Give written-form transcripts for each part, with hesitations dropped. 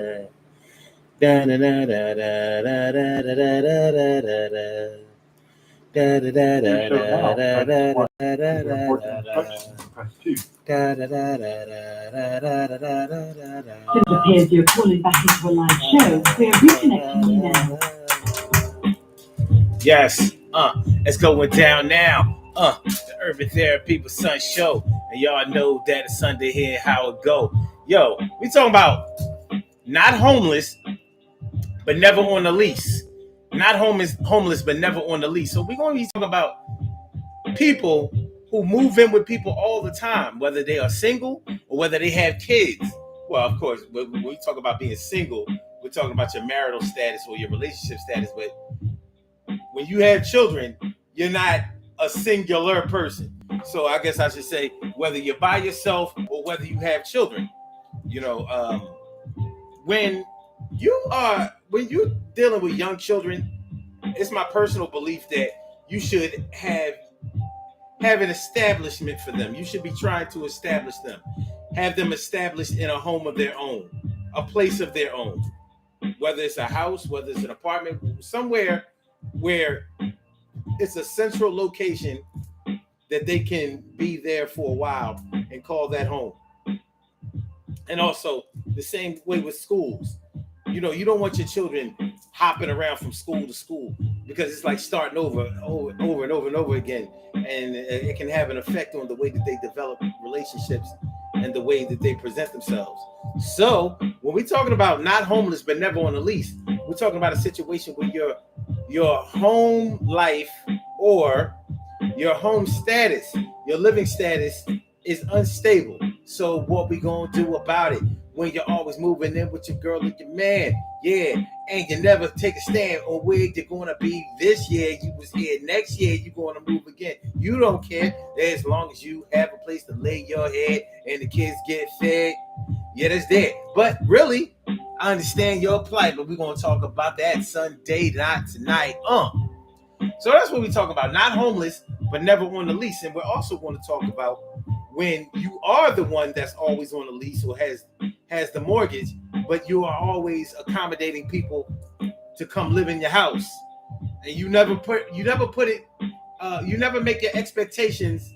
Da da da da da da da da da da da da. Da da da To da show da now, da press da 1. da To da hear important da da. instructions, press 2. Da da da da da da da da da da. It appears you're calling back into a live show. We're reconnecting you now. Yes, it's going down now. The Urban Therapy with Sun Show, and y'all know that it's Sunday here. How it go? Yo, we talking about not homeless, but never on the lease. Not homeless, but never on the lease. So we're going to be talking about people who move in with people all the time, whether they are single or whether they have kids. Well, of course, when we talk about being single, we're talking about your marital status or your relationship status. But when you have children, you're not a singular person. So I guess I should say whether you're by yourself or whether you have children. You know, when you're dealing with young children, it's my personal belief that you should have an establishment for them. You should be trying to establish them, have them established in a home of their own, a place of their own, whether it's a house, whether it's an apartment, somewhere where it's a central location that they can be there for a while and call that home. And also the same way with schools. You know, you don't want your children hopping around from school to school because it's like starting over and over again. And it can have an effect on the way that they develop relationships and the way that they present themselves. So when we're talking about not homeless but never on a lease, we're talking about a situation where your home life or your home status, your living status is unstable. So what we gonna do about it when you're always moving in with your girl and your man? Yeah, and you never take a stand on where you're gonna be this year. You was here next year. You're gonna move again. You don't care as long as you have a place to lay your head and the kids get fed. Yeah, that's there. But really, I understand your plight, but we're gonna talk about that Sunday, not tonight. So that's what we talk about. Not homeless, but never on the lease. And we're also going to talk about when you are the one that's always on the lease or has the mortgage, but you are always accommodating people to come live in your house, and you never make your expectations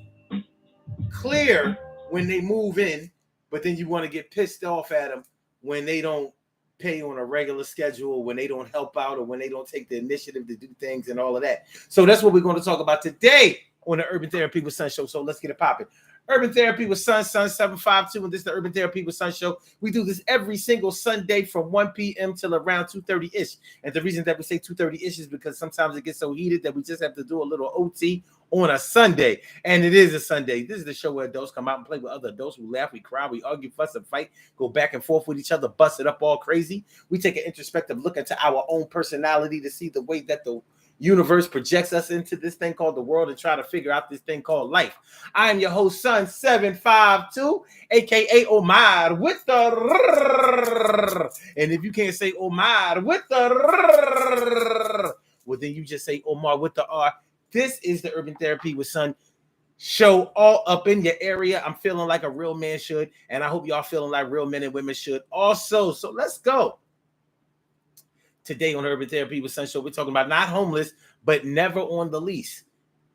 clear when they move in, but then you want to get pissed off at them when they don't pay on a regular schedule, when they don't help out, or when they don't take the initiative to do things and all of that. So that's what we're going to talk about today on the Urban Therapy with Sun Show. So let's get it popping. Urban Therapy with Sun 752, and this is the Urban Therapy with Sun Show. We do this every single Sunday from 1 p.m. till around 2:30-ish. And the reason that we say 2:30-ish is because sometimes it gets so heated that we just have to do a little OT on a Sunday. And it is a Sunday. This is the show where adults come out and play with other adults. We laugh, we cry, we argue, fuss, and fight, go back and forth with each other, bust it up all crazy. We take an introspective look into our own personality to see the way that the universe projects us into this thing called the world and try to figure out this thing called life. I am your host, Sun 752, aka Omar with the. And if you can't say Omar with the, well, then you just say Omar with the R. This is the Urban Therapy with Sun show, all up in your area. I'm feeling like a real man should, and I hope y'all feeling like real men and women should also. So let's go. Today on Urban Therapy with Sun Show, we're talking about not homeless, but never on the lease.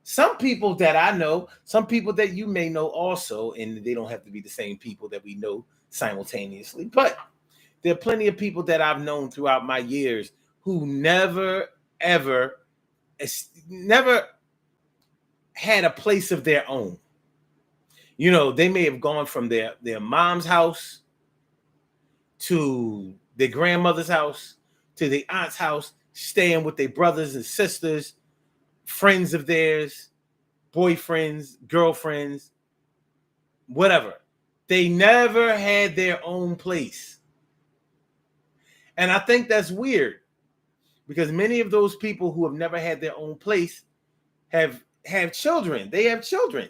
Some people that I know, some people that you may know also, and they don't have to be the same people that we know simultaneously, but there are plenty of people that I've known throughout my years who never had a place of their own. You know, they may have gone from their mom's house to their grandmother's house to their aunt's house, staying with their brothers and sisters, friends of theirs, boyfriends, girlfriends, whatever. They never had their own place. And I think that's weird because many of those people who have never had their own place have children. They have children.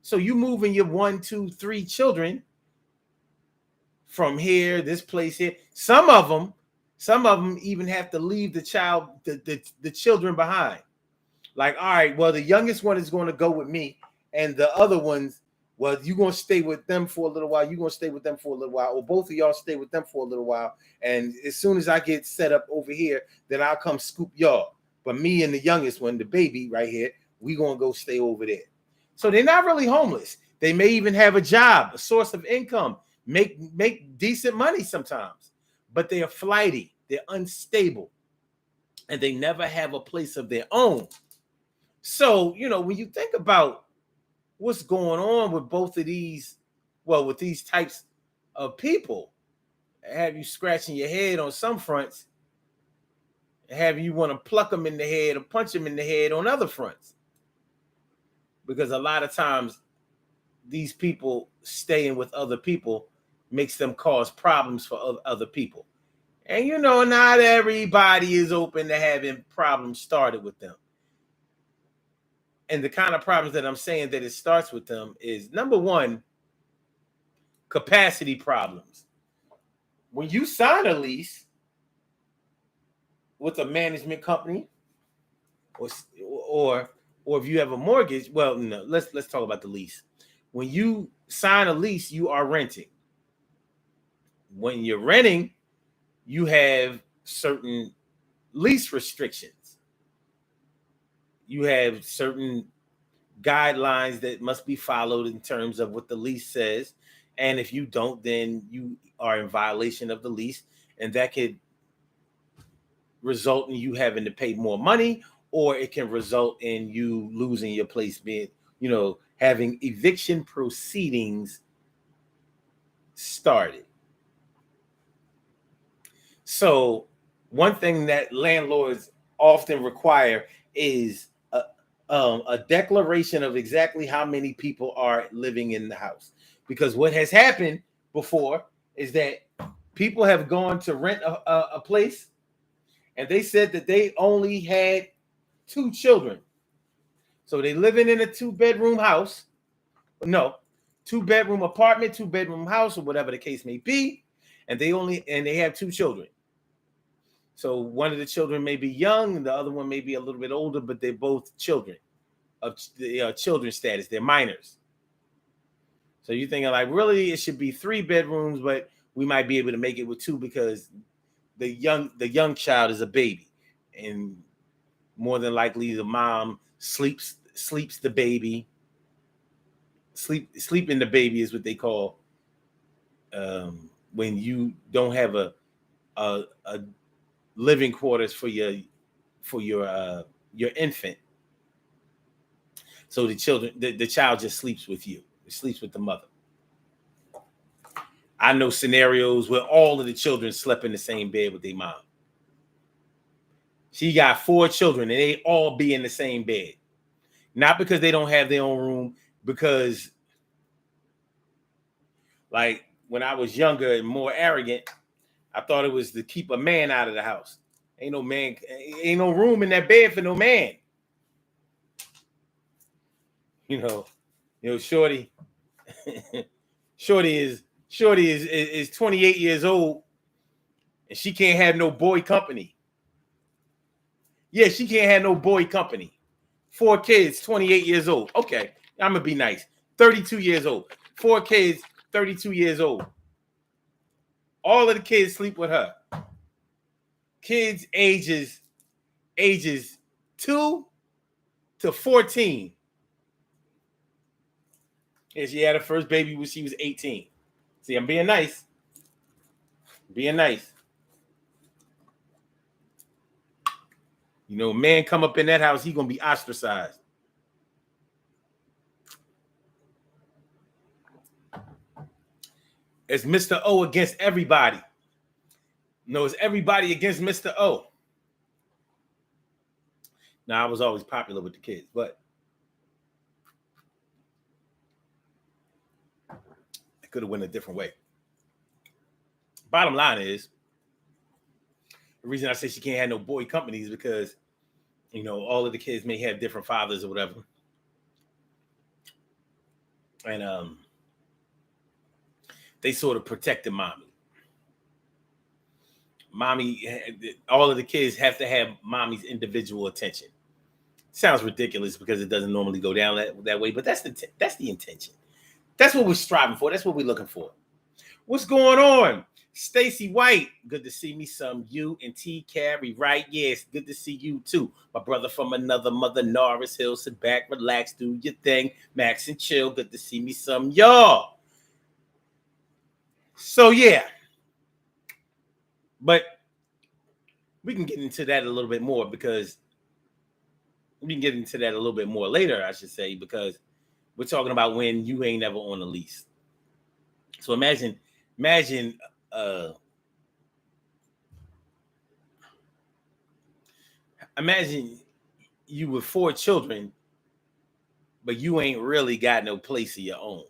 So you moving your 1, 2, 3 children from here, this place here. Some of them even have to leave the children behind. Like, all right, well, the youngest one is going to go with me, and the other ones, Well, you're going to stay with them for a little while. You're going to stay with them for a little while. Or both of y'all stay with them for a little while. And as soon as I get set up over here, then I'll come scoop y'all. But me and the youngest one, the baby right here, we going to go stay over there. So they're not really homeless. They may even have a job, a source of income, make decent money sometimes. But they are flighty. They're unstable. And they never have a place of their own. So, you know, when you think about what's going on with both of these, well, with these types of people, have you scratching your head on some fronts, have you want to pluck them in the head or punch them in the head on other fronts. Because a lot of times these people staying with other people makes them cause problems for other people. And, you know, not everybody is open to having problems started with them. And the kind of problems that I'm saying that it starts with them is, number one, capacity problems. When you sign a lease with a management company, or if you have a mortgage, well, no, let's talk about the lease. When you sign a lease, you are renting. When you're renting, you have certain lease restrictions. You have certain guidelines that must be followed in terms of what the lease says. And if you don't, then you are in violation of the lease. And that could result in you having to pay more money, or it can result in you losing your place, being, you know, having eviction proceedings started. So one thing that landlords often require is a declaration of exactly how many people are living in the house. Because what has happened before is that people have gone to rent a place, and they said that they only had 2 children. So they living in a 2-bedroom house. No, 2-bedroom apartment, 2-bedroom house, or whatever the case may be. And they have 2 children. So one of the children may be young, and the other one may be a little bit older, but they're both children of children status. They're minors. So you're thinking like, really, it should be 3 bedrooms, but we might be able to make it with 2 because the young child is a baby, and more than likely the mom sleeps the baby. Sleeping the baby is what they call when you don't have a living quarters for your infant. So the child just sleeps with you. It sleeps with the mother. I know scenarios where all of the children slept in the same bed with their mom. She got 4 children and they all be in the same bed. Not because they don't have their own room, because like when I was younger and more arrogant, I thought it was to keep a man out of the house. Ain't no room in that bed for no man. You know, Shorty is 28 years old, and she can't have no boy company. Yeah, she can't have no boy company. 4 kids, 28 years old. Okay, I'm gonna be nice. 32 years old. 4 kids, 32 years old. All of the kids sleep with her. Kids ages 2 to 14. And she had her first baby when she was 18. See, I'm being nice. Being nice. You know, a man come up in that house, he gonna be ostracized. It's Mr. O against everybody. No, it's everybody against Mr. O. Now, I was always popular with the kids, but it could have went a different way. Bottom line is, the reason I say she can't have no boy company is because, you know, all of the kids may have different fathers or whatever. And they sort of protected mommy. All of the kids have to have mommy's individual attention. Sounds ridiculous because it doesn't normally go down that way, but that's the intention. That's what we're striving for. That's what we're looking for. What's going on? Stacy White, good to see me some. You and T Carey, right? Yes, good to see you too. My brother from another mother, Norris Hill. Sit back, relax, do your thing. Max and chill, good to see me some. Y'all. So yeah. But we can get into that a little bit more because we can get into that a little bit more later, I should say, because we're talking about when you ain't never on a lease. So imagine imagine you with 4 children, but you ain't really got no place of your own.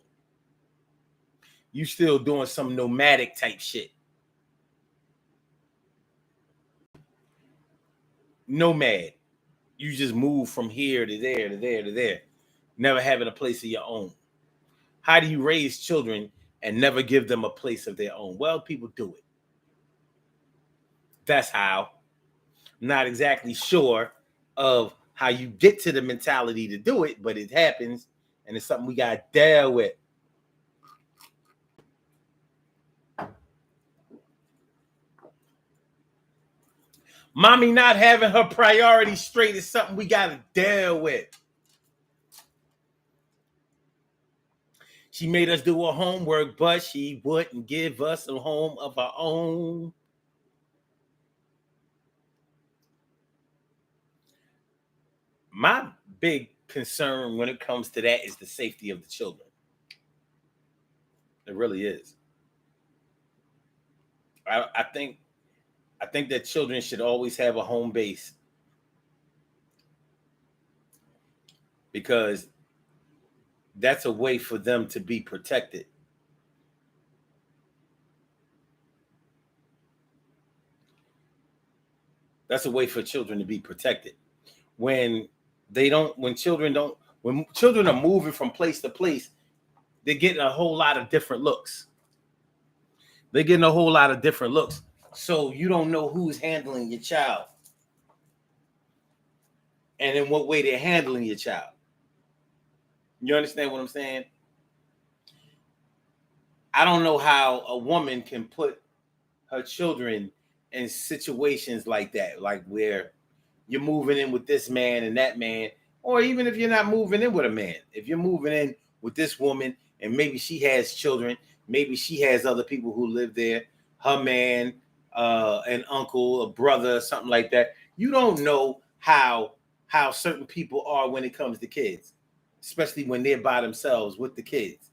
You still doing some nomadic type shit. Nomad. You just move from here to there to there to there, never having a place of your own. How do you raise children and never give them a place of their own? Well, people do it. That's how. I'm not exactly sure of how you get to the mentality to do it, but it happens, and it's something we got to deal with. Mommy not having her priorities straight is something we got to deal with. She made us do her homework, but she wouldn't give us a home of her own. My big concern when it comes to that is the safety of the children. It really is. I think that children should always have a home base because that's a way for them to be protected. That's a way for children to be protected. When children are moving from place to place, they're getting a whole lot of different looks. So you don't know who's handling your child and in what way they're handling your child. You understand what I'm saying? I don't know how a woman can put her children in situations like that, like where you're moving in with this man and that man, or even if you're not moving in with a man, if you're moving in with this woman and maybe she has children, maybe she has other people who live there, her man, an uncle, a brother, something like that. You don't know how certain people are when it comes to kids, especially when they're by themselves with the kids.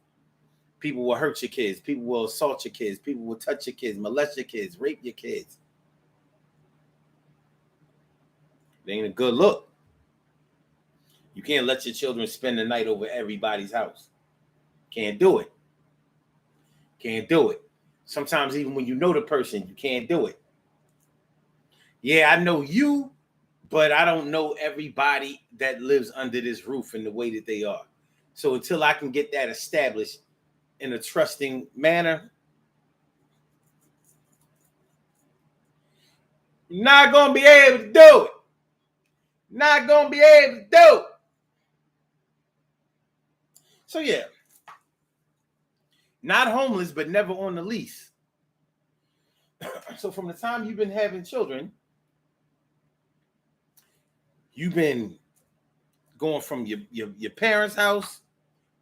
People will hurt your kids. People will assault your kids. People will touch your kids, molest your kids, rape your kids. It ain't a good look. You can't let your children spend the night over everybody's house. Can't do it. Can't do it. Sometimes even when you know the person, you can't do it. Yeah, I know you, but I don't know everybody that lives under this roof in the way that they are. So until I can get that established in a trusting manner, you're not going to be able to do it. Not going to be able to do it. So yeah, not homeless, but never on the lease. So from the time you've been having children, you've been going from your parents' house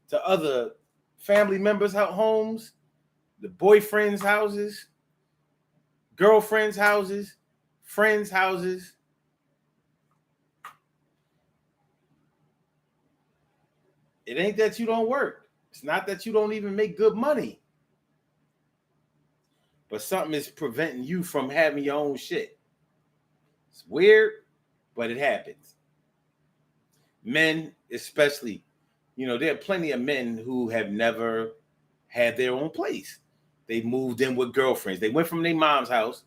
to other family members' homes, the boyfriends' houses, girlfriends' houses, friends' houses. It ain't that you don't work. It's not that you don't even make good money. But something is preventing you from having your own shit. It's weird, but it happens. Men, especially, there are plenty of men who have never had their own place. They moved in with girlfriends. They went from their mom's house.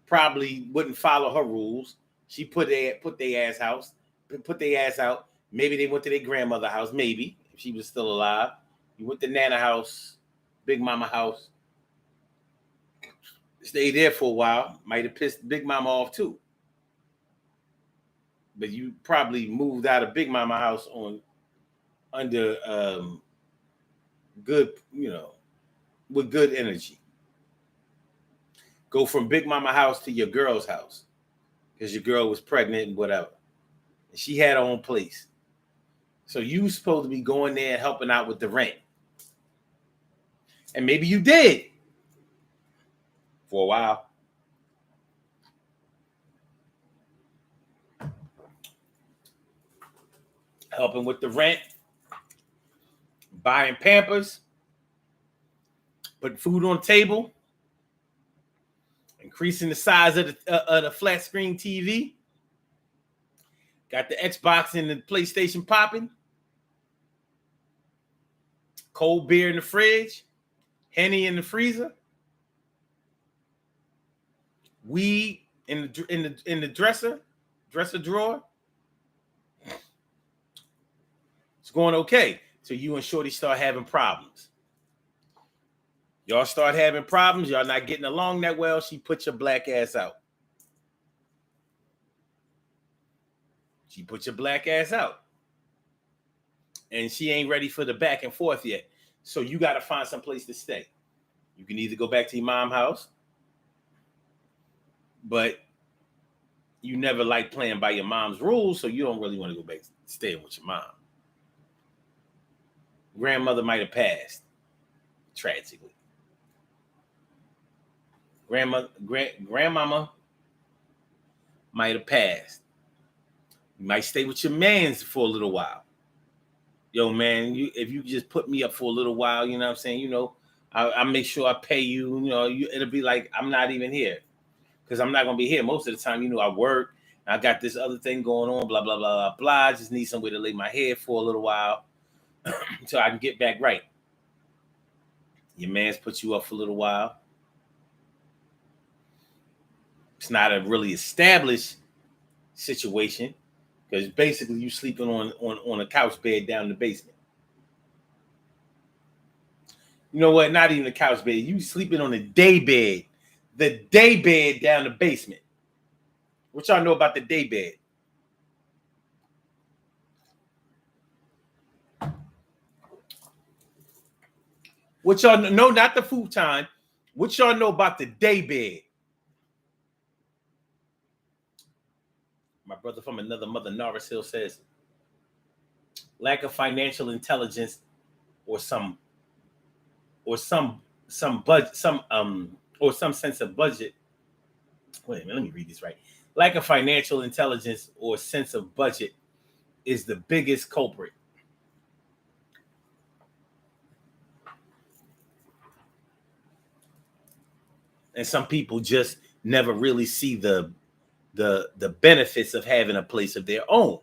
Probably wouldn't follow her rules. She put their ass out. Maybe they went to their grandmother's house. Maybe if she was still alive. You went to Nana house, Big Mama house. Stayed there for a while. Might have pissed Big Mama off too. But you probably moved out of Big Mama house on under good, with good energy. Go from Big Mama house to your girl's house because your girl was pregnant and whatever. And she had her own place. So you supposed to be going there and helping out with the rent. And maybe you did for a while. Helping with the rent, buying Pampers, putting food on the table, increasing the size of the flat screen TV. Got the Xbox and the PlayStation popping. Cold beer in the fridge. Henny in the freezer. Weed in the dresser drawer. It's going okay. So you and Shorty start having problems. Y'all start having problems. Y'all not getting along that well. She put your black ass out. She put your black ass out. And she ain't ready for the back and forth yet. So you got to find some place to stay. You can either go back to your mom's house, but you never like playing by your mom's rules, so you don't really want to go back staying with your mom. Grandmother might have passed, tragically. Grandmama might have passed. You might stay with your mans for a little while. Yo, man, if you just put me up for a little while, you know what I'm saying? I make sure I pay you. It'll be like I'm not even here because I'm not going to be here. Most of the time, I work. I got this other thing going on, blah, blah, blah, blah, blah. I just need somewhere to lay my head for a little while until I can get back right. Your man's put you up for a little while. It's not a really established situation because basically you sleeping on a couch bed down in the basement. You know what? Not even a couch bed. You sleeping on a day bed. The day bed down the basement. What y'all know about the day bed? What y'all know? No, not the futon. What y'all know about the day bed? My brother from another mother, Norris Hill, says lack of financial intelligence or some budget, or some sense of budget. Wait a minute, let me read this right. Lack of financial intelligence or sense of budget is the biggest culprit. And some people just never really see the benefits of having a place of their own.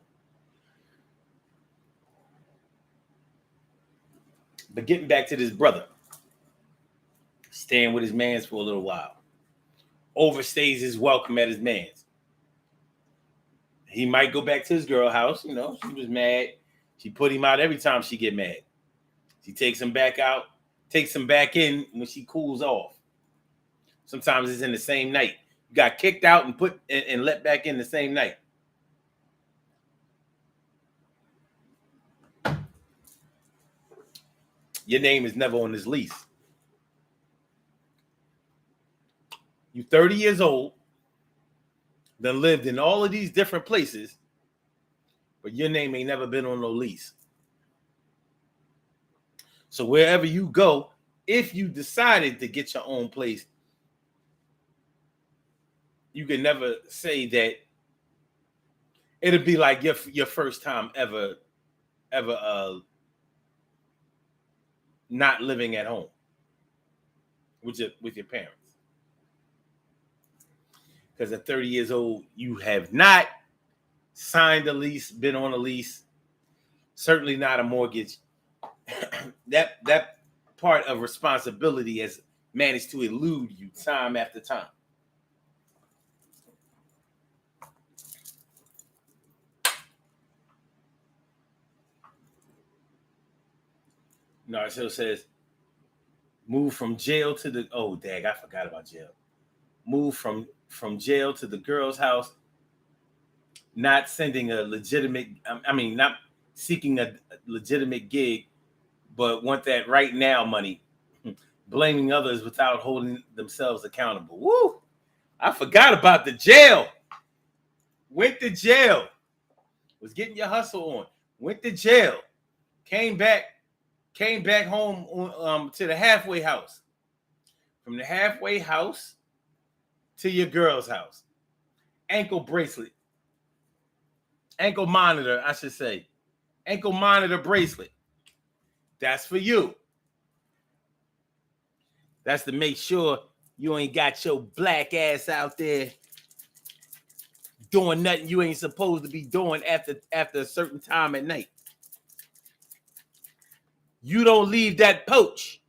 But getting back to this brother, staying with his mans for a little while, overstays his welcome at his man's. He might go back to his girl house. She was mad. She put him out every time she get mad. She takes him back out, takes him back in when she cools off. Sometimes it's in the same night. You got kicked out and put and let back in the same night. Your name is never on this lease. You 30 years old, then lived in all of these different places, but your name ain't never been on no lease. So wherever you go, if you decided to get your own place, you can never say that it'll be like your first time ever not living at home with your parents. Because at 30 years old, you have not signed a lease, been on a lease, certainly not a mortgage. that part of responsibility has managed to elude you time after time. Narsil says, move from jail to the, oh, dag, I forgot about jail. Move from jail to the girl's house, not sending a legitimate, seeking a legitimate gig, but want that right now money, blaming others without holding themselves accountable. Woo! I forgot about the jail. Went to jail. Was getting your hustle on. Went to jail. Came back home to the halfway house. From the halfway house to your girl's house. Ankle bracelet. Ankle monitor, I should say. Ankle monitor bracelet. That's for you. That's to make sure you ain't got your black ass out there doing nothing you ain't supposed to be doing after a certain time at night. You don't leave that poach.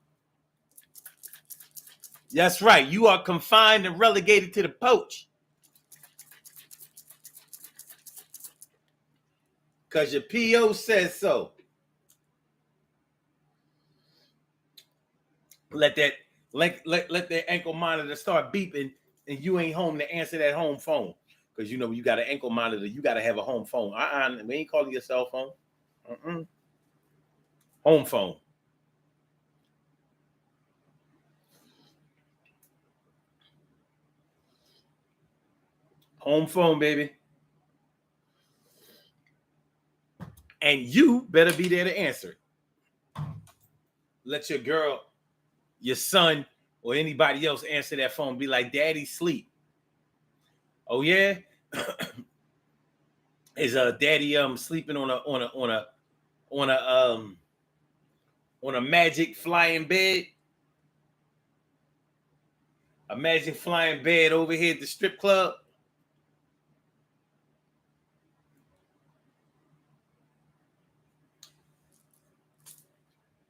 That's right. You are confined and relegated to the poach. Because your PO says so. Let that ankle monitor start beeping and you ain't home to answer that home phone. Because you know you got an ankle monitor, you got to have a home phone. We ain't calling your cell phone. Home phone. Home phone, baby. And you better be there to answer it. Let your girl, your son, or anybody else answer that phone. Be like, "Daddy, sleep." Oh yeah, is Daddy sleeping on a magic flying bed? A magic flying bed over here at the strip club?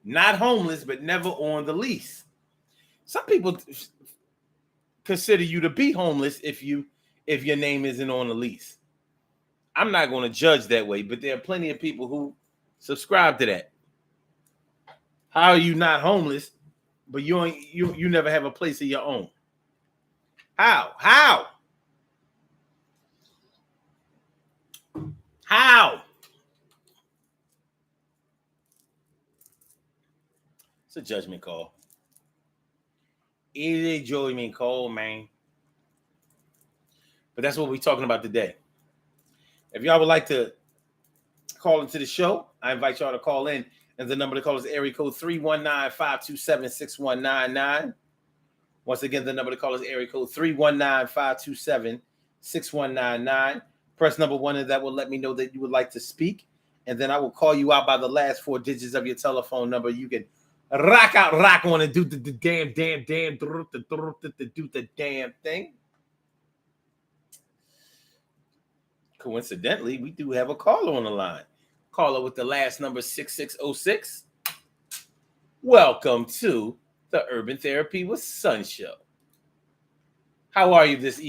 Not homeless, but never on the lease. Some people consider you to be homeless if your name isn't on the lease. I'm not going to judge that way, but there are plenty of people who subscribe to that. How are you not homeless, but you never have a place of your own? How? It's a judgment call. It is a judgment call, man. But that's what we're talking about today. If y'all would like to call into the show, I invite y'all to call in. And the number to call is area code 319-527-6199. Once again, the number to call is area code 319-527-6199. Press number 1, and that will let me know that you would like to speak. And then I will call you out by the last 4 digits of your telephone number. You can rock on and do the damn, do the damn thing. Coincidentally, we do have a caller on the line. Caller with the last number 6606. Welcome to the Urban Therapy with Sun show. How are you this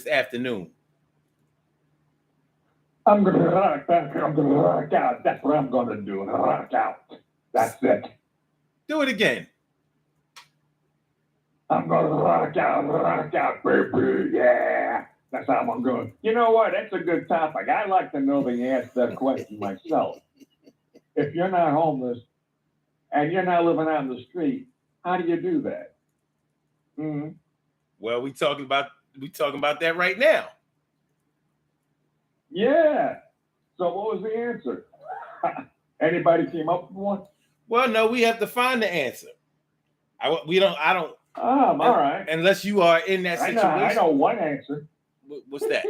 afternoon? I'm gonna rock out. I'm gonna rock out. That's what I'm gonna do. Rock out. That's it. Do it again. I'm gonna rock out, baby. Yeah. That's how I'm going. You know what? That's a good topic. I like to know the answer to that question myself. If you're not homeless and you're not living out in the street, how do you do that? Mm-hmm. Well, we talking about that right now. Yeah. So what was the answer? Anybody came up with one? Well, no, we have to find the answer. I don't. All right. Unless you are in that situation. I know one answer. What's that?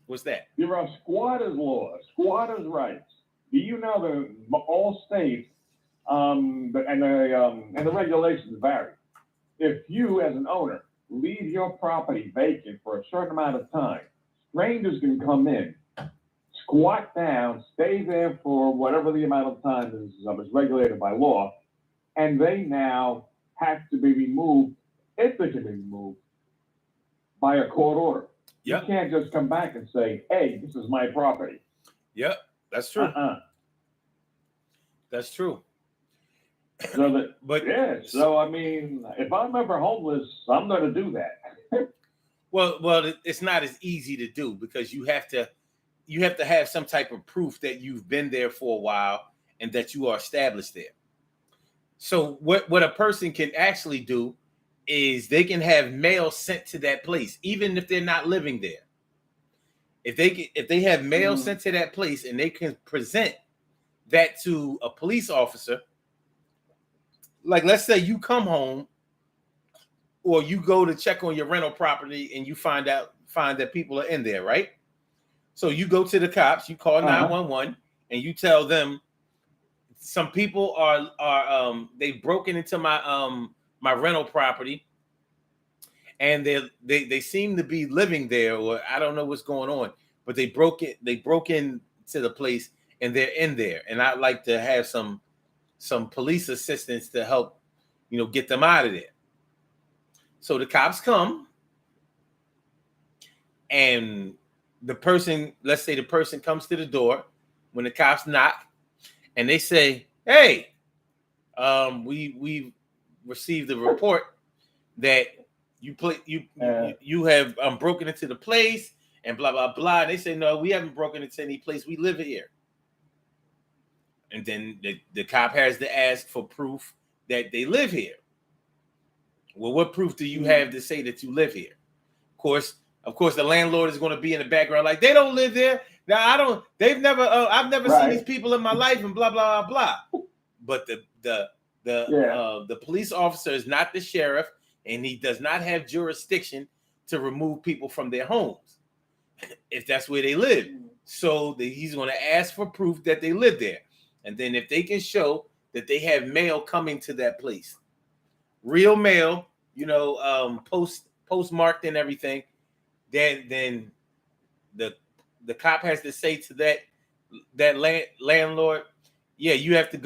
What's that? There are squatters' laws, squatters' rights. Do you know that all states and the regulations vary? If you, as an owner, leave your property vacant for a certain amount of time, strangers can come in, squat down, stay there for whatever the amount of time is regulated by law, and they now have to be removed, if they can be removed, by a court order. Yep. You can't just come back and say, "Hey, this is my property." Yep, that's true. That's true. So I mean, if I'm ever homeless, I'm going to do that. Well, it's not as easy to do because you have to you have to have some type of proof that you've been there for a while and that you are established there. So what a person can actually do is they can have mail sent to that place, even if they're not living there. If they have mail sent to that place and they can present that to a police officer, like let's say you come home or you go to check on your rental property and you find that people are in there, right? So you go to the cops, you call 911, and you tell them some people are they've broken into my rental property, and they seem to be living there, or I don't know what's going on, but they broke into the place and they're in there, and I'd like to have some police assistance to help, get them out of there. So the cops come, and the person, let's say the person comes to the door when the cops knock, and they say, "Hey, we received a report that you have broken into the place and blah blah blah." And they say, "No, we haven't broken into any place. We live here." And then the cop has to ask for proof that they live here. Well, what proof do you have to say that you live here? Of course, the landlord is going to be in the background like, they don't live there. Now I've never seen these people in my life and blah blah blah. But the police officer is not the sheriff, and he does not have jurisdiction to remove people from their homes if that's where they live. So he's going to ask for proof that they live there, and then if they can show that they have mail coming to that place, real mail, postmarked and everything, then the cop has to say to that landlord, yeah, you have to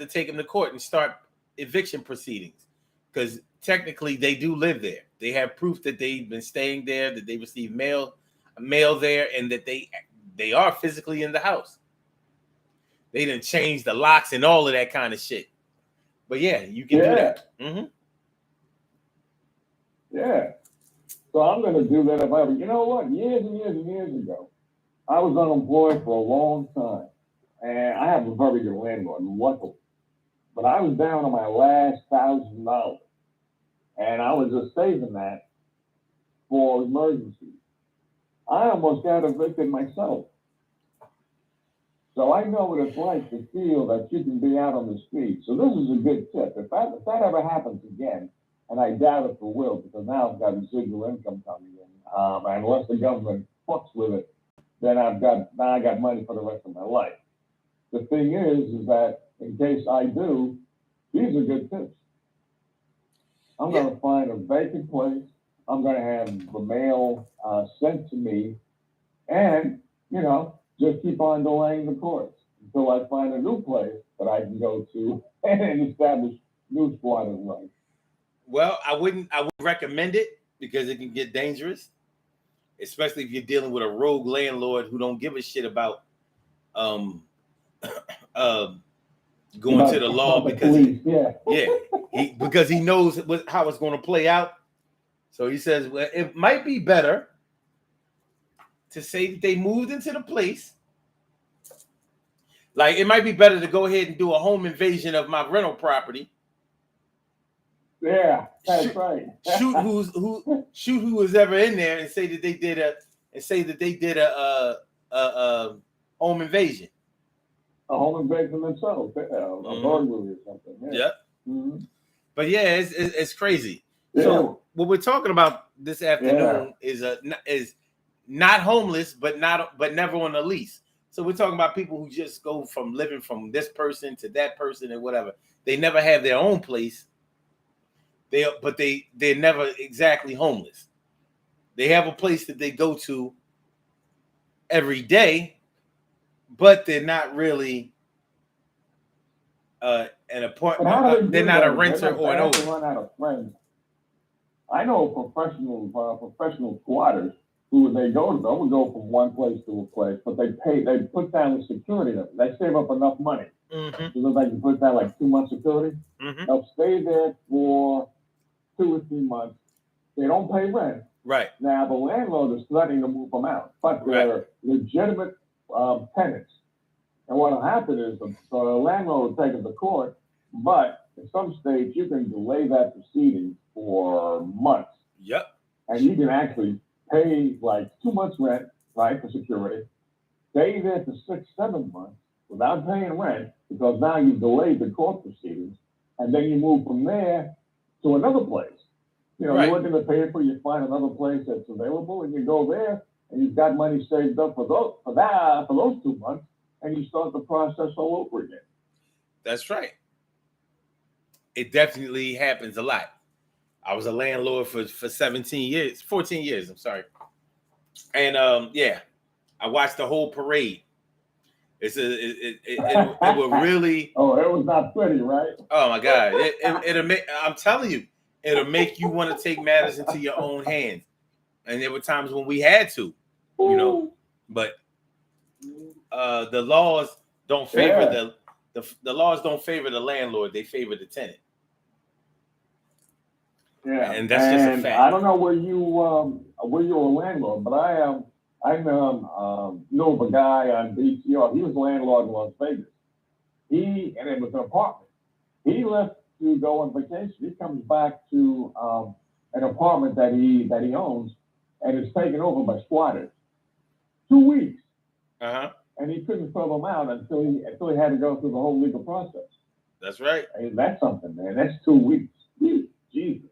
take him to court and start eviction proceedings, because technically they do live there. They have proof that they've been staying there, that they received mail there, and that they are physically in the house. They didn't change the locks and all of that kind of shit. But yeah, you can do that. Mm-hmm. Yeah. So I'm going to do that if I ever. You know what? Years and years and years ago, I was unemployed for a long time, and I have a very good landlord, luckily. But I was down on my last $1,000, and I was just saving that for emergencies. I almost got evicted myself. So I know what it's like to feel that you can be out on the street. So this is a good tip. If that ever happens again, and I doubt it will, because now I've got residual income coming in, and unless the government fucks with it, then I got money for the rest of my life. The thing is that in case I do, these are good tips. I'm going to find a vacant place. I'm going to have the mail sent to me, and just keep on delaying the course until I find a new place that I can go to and establish new squatters' rights. Well, I wouldn't recommend it, because it can get dangerous, especially if you're dealing with a rogue landlord who don't give a shit about going to the law, because because he knows how it's going to play out. So he says, well, it might be better to say that they moved into the place. Like, it might be better to go ahead and do a home invasion of my rental property. Yeah, that's right. Shoot who was ever in there, and say that they did a home invasion. A home invasion themselves, a burglary or something. Yeah. Mm-hmm. But yeah, it's crazy. Yeah. So what we're talking about this afternoon is not homeless, but never on a lease. So we're talking about people who just go from living from this person to that person and whatever. They never have their own place. They're never exactly homeless. They have a place that they go to every day, but they're not really an apartment. They're not a renter or an owner. Run out of friends. I know professional squatters who they would go from one place to a place, but they put down the security. They save up enough money. Mm-hmm. So they can put down like 2 months security. Mm-hmm. They'll stay there for 2 or 3 months. They don't pay rent, Right. Now the landlord is threatening to move them out, but they're legitimate tenants. And what will happen is the landlord will take them to court, but in some states you can delay that proceeding for months. Yep. And you can actually pay like 2 months rent, right, for security, stay there for 6, 7 months without paying rent because now you've delayed the court proceedings, and then you move from there to another place. You know, Right. you're looking to pay for, you find another place that's available, and you go there, and you've got money saved up for those 2 months, and you start the process all over again. That's right. It definitely happens a lot. I was a landlord for 14 years, I'm sorry. And yeah, I watched the whole parade. It will really. Oh, it was not pretty, right? Oh my God! It'll make. I'm telling you, it'll make you want to take matters into your own hands. And there were times when we had to, you know, but the laws don't favor the laws don't favor the landlord. They favor the tenant. Yeah, and that's just a fact. I don't know where you're a landlord, but I know of a guy on BTR. He was a landlord in Las Vegas. And it was an apartment. He left to go on vacation. He comes back to an apartment that he owns, and it's taken over by squatters. 2 weeks. And he couldn't throw them out until he had to go through the whole legal process. That's right. I mean, that's something, man. That's 2 weeks. Jesus.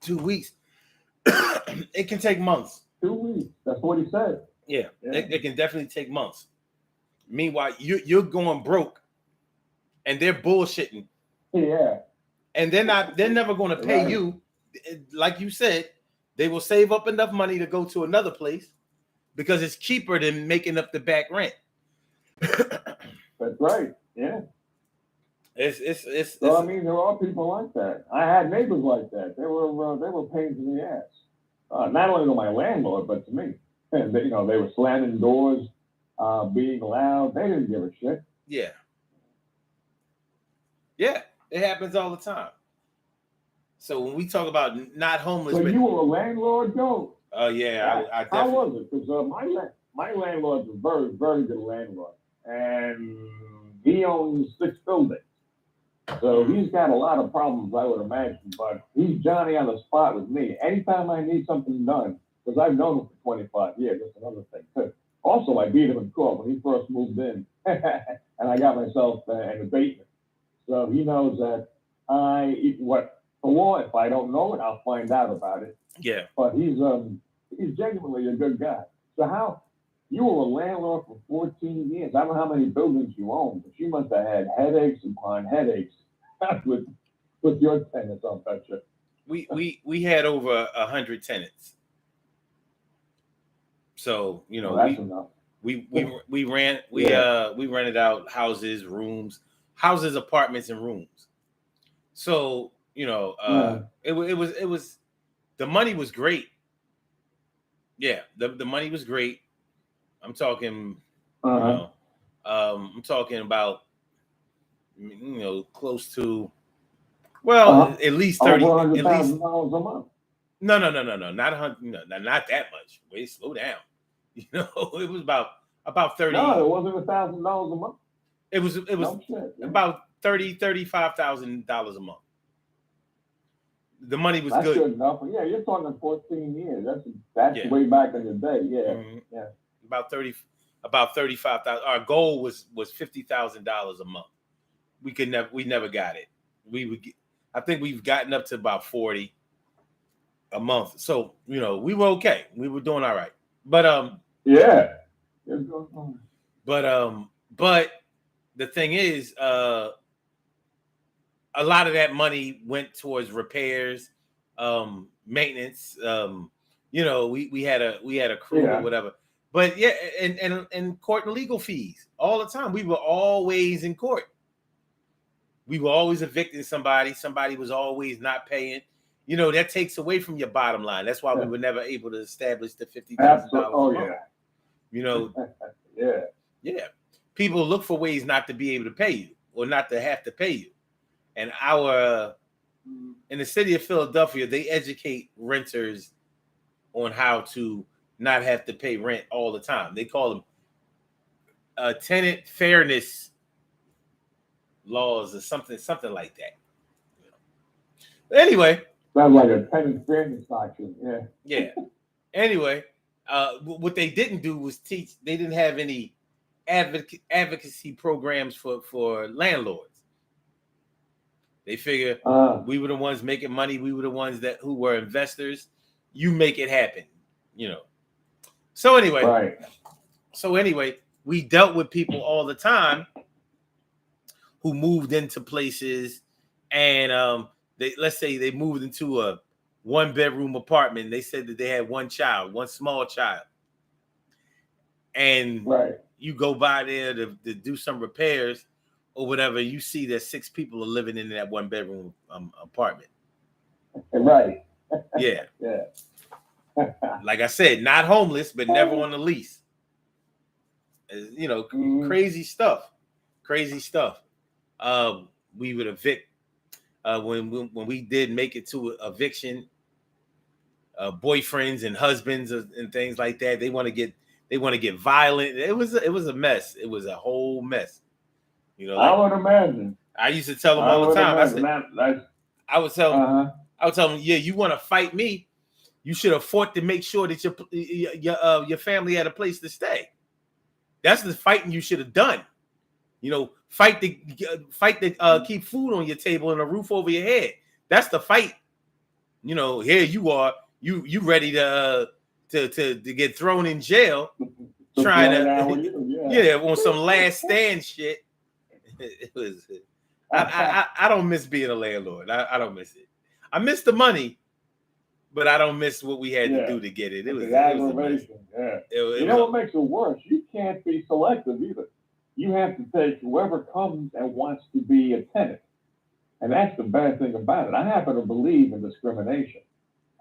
2 weeks. It can take months. 2 weeks. That's what he said. Yeah. It can definitely take months. Meanwhile, you're going broke, and they're bullshitting. Yeah. And they're never going to pay you. Like you said, they will save up enough money to go to another place because it's cheaper than making up the back rent. That's right. Yeah. It's I mean, there are people like that. I had neighbors like that. They were pains in the ass. Not only to my landlord, but to me. And they were slamming doors, being loud. They didn't give a shit. Yeah. Yeah, it happens all the time. So when we talk about not homeless, so you were a landlord, Joe? Oh yeah, I definitely. How was it? Because my landlord's a very, very good landlord, and he owns 6 buildings. So he's got a lot of problems, I would imagine, but he's Johnny on the spot with me. Anytime I need something done, because I've known him for 25 years, that's another thing too. Also, I beat him in court when he first moved in, and I got myself an abatement. So he knows that the law, if I don't know it, I'll find out about it. Yeah. But he's genuinely a good guy. So how? You were a landlord for 14 years. I don't know how many buildings you own, but you must have had headaches upon headaches with your tenants, I'll bet you. We had over 100 tenants. So, that's enough. We rented out houses, apartments, and rooms. So, it was the money was great. Yeah, the money was great. I'm talking, I'm talking about, close to, at least 30, $100,000 a month. No, not 100, not that much. Wait, slow down. It was about 30. No, it wasn't $1,000 a month. It was about $35,000 a month. The money was That's good. Good enough. Yeah, you're talking 14 years. That's way back in the day. Yeah, yeah. About 35,000. Our goal was $50,000 a month. We never got it. I think we've gotten up to about 40 a month. So we were okay. We were doing all right. But yeah. But the thing is, a lot of that money went towards repairs, maintenance. We had a crew or whatever. But yeah, and court and legal fees all the time. We were always in court. We were always evicting somebody. Somebody was always not paying. That takes away from your bottom line. That's why we were never able to establish the $50,000. Oh yeah. Yeah. People look for ways not to be able to pay you or not to have to pay you. And our in the city of Philadelphia, they educate renters on how to not have to pay rent all the time. They call them tenant fairness laws or something like that. But anyway, Sounds like a tenant fairness doctrine. Yeah. yeah. Anyway, what they didn't do was teach. They didn't have any advocacy programs for landlords. They figure we were the ones making money. We were the ones who were investors. You make it happen, you know. So anyway, right. We dealt with people all the time who moved into places, and let's say they moved into a 1-bedroom apartment. They said that they had one small child, and you go by there to do some repairs or whatever. You see that 6 people are living in that 1-bedroom apartment. Right. Yeah. Yeah. Like I said, not homeless, but never on the lease. You know, crazy stuff. We would evict when we did make it to eviction. Boyfriends and husbands and things like that. They want to get violent. It was a mess. It was a whole mess. You know, I would imagine. I used to tell them all the time. I would tell them, yeah, you want to fight me? You should have fought to make sure that your family had a place to stay. That's the fighting you should have done. You know, fight to keep food on your table and a roof over your head. That's the fight. You know, here you are, you ready to get thrown in jail, trying to on some last stand shit. It was. I don't miss being a landlord. I don't miss it. I miss the money, but I don't miss what we had to do to get it. It was aggravation. You know what makes it worse? You can't be selective either. You have to take whoever comes and wants to be a tenant. And that's the bad thing about it. I happen to believe in discrimination.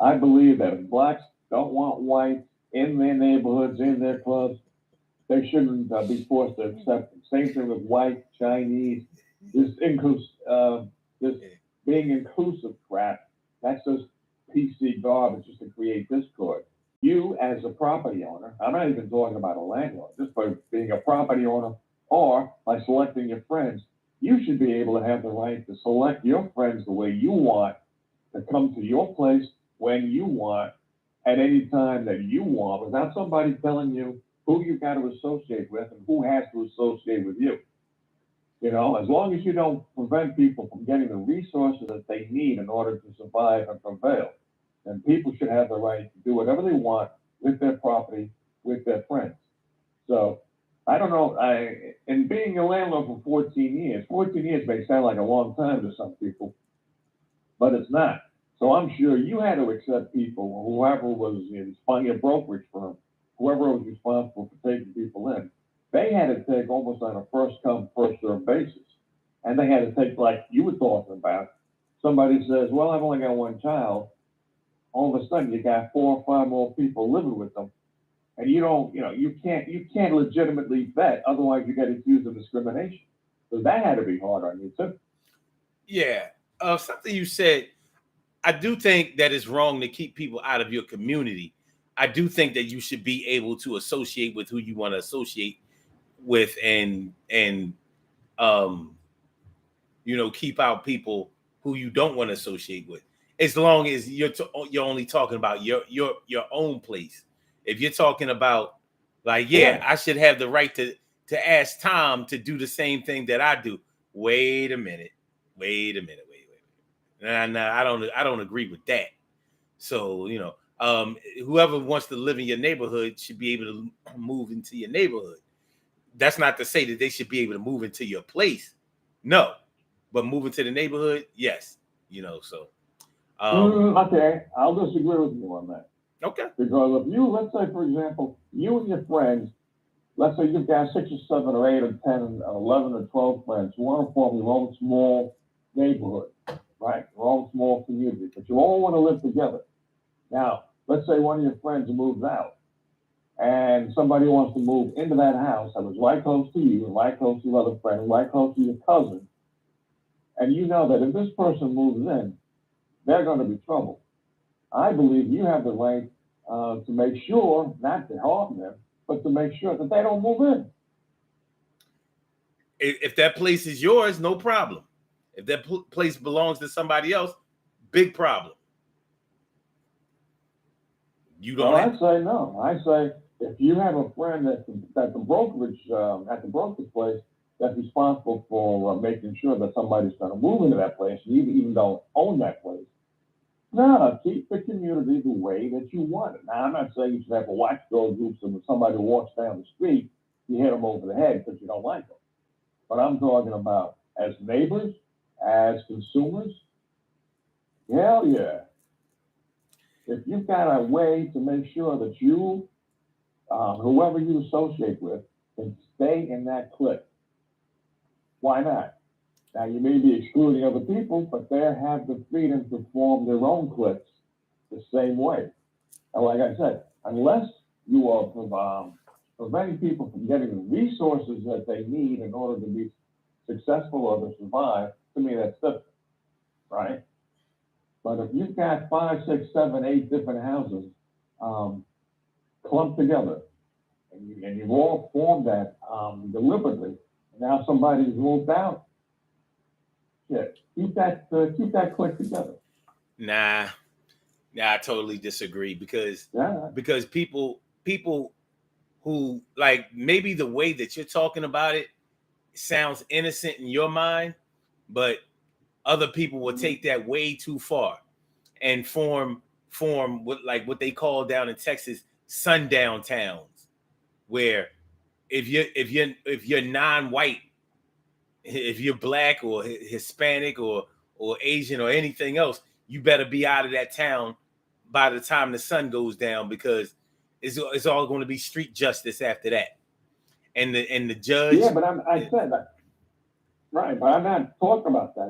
I believe that if blacks don't want whites in their neighborhoods, in their clubs, they shouldn't be forced to accept them. Same thing with white, Chinese. This being inclusive crap, that's just PC garbage just to create discord. You, as a property owner, I'm not even talking about a landlord, just by being a property owner or by selecting your friends, you should be able to have the right to select your friends the way you want, to come to your place when you want, at any time that you want, without somebody telling you who you got to associate with and who has to associate with you. You know, as long as you don't prevent people from getting the resources that they need in order to survive and prevail, then people should have the right to do whatever they want with their property, with their friends. So I don't know. In being a landlord for 14 years may sound like a long time to some people, but it's not. So I'm sure you had to accept people, whoever was in your brokerage firm, whoever was responsible for taking people in. They had to take almost on a first come, first served basis. And they had to take, like you were talking about, somebody says, well, I've only got one child. All of a sudden you got 4 or 5 more people living with them. And you can't legitimately vet, otherwise you get accused of discrimination. So that had to be hard on you too. Yeah. Something you said, I do think that it's wrong to keep people out of your community. I do think that you should be able to associate with who you want to associate with and keep out people who you don't want to associate with, as long as you're only talking about your own place. If you're talking about I should have the right to ask Tom to do the same thing that I do. Wait a minute. Nah, I don't agree with that. So, whoever wants to live in your neighborhood should be able to move into your neighborhood. That's not to say that they should be able to move into your place. No, but move into the neighborhood, yes. So. Okay, I'll disagree with you on that. Okay. Because if you, let's say, for example, you and your friends, let's say you've got 6 or 7 or 8 or 10 or 11 or 12 friends who want to form your own small neighborhood, right? Your own small community, but you all want to live together. Now, let's say one of your friends moves out and somebody wants to move into that house that was right close to you and right close to your other friend and right close to your cousin. And you know that if this person moves in, they're going to be trouble. I believe you have the right to make sure, not to harm them, but to make sure that they don't move in. If that place is yours, no problem. If that place belongs to somebody else, big problem. You don't. Well, I say no. I say if you have a friend at the brokerage place that's responsible for making sure that somebody's going to move into that place, and you even don't own that place. No, keep the community the way that you want it. Now, I'm not saying you should have a watchdog group so when somebody walks down the street, you hit them over the head because you don't like them. But I'm talking about as neighbors, as consumers. Hell yeah. If you've got a way to make sure that you, whoever you associate with, can stay in that clique, why not? Now, you may be excluding other people, but they have the freedom to form their own cliques the same way. And like I said, unless you are preventing people from getting the resources that they need in order to be successful or to survive, to me, that's different, right? But if you've got 5, 6, 7, 8 different houses clumped together, and you've all formed that deliberately, and now somebody's moved out, shit, keep that click together. Nah, I totally disagree because people who like maybe the way that you're talking about it sounds innocent in your mind, but other people will take that way too far and form what they call down in Texas sundown towns, where if you're non-white, if you're black or Hispanic or Asian or anything else, you better be out of that town by the time the sun goes down, because it's all going to be street justice after that. And the judge. Yeah, but I said that. Right, but I'm not talking about that.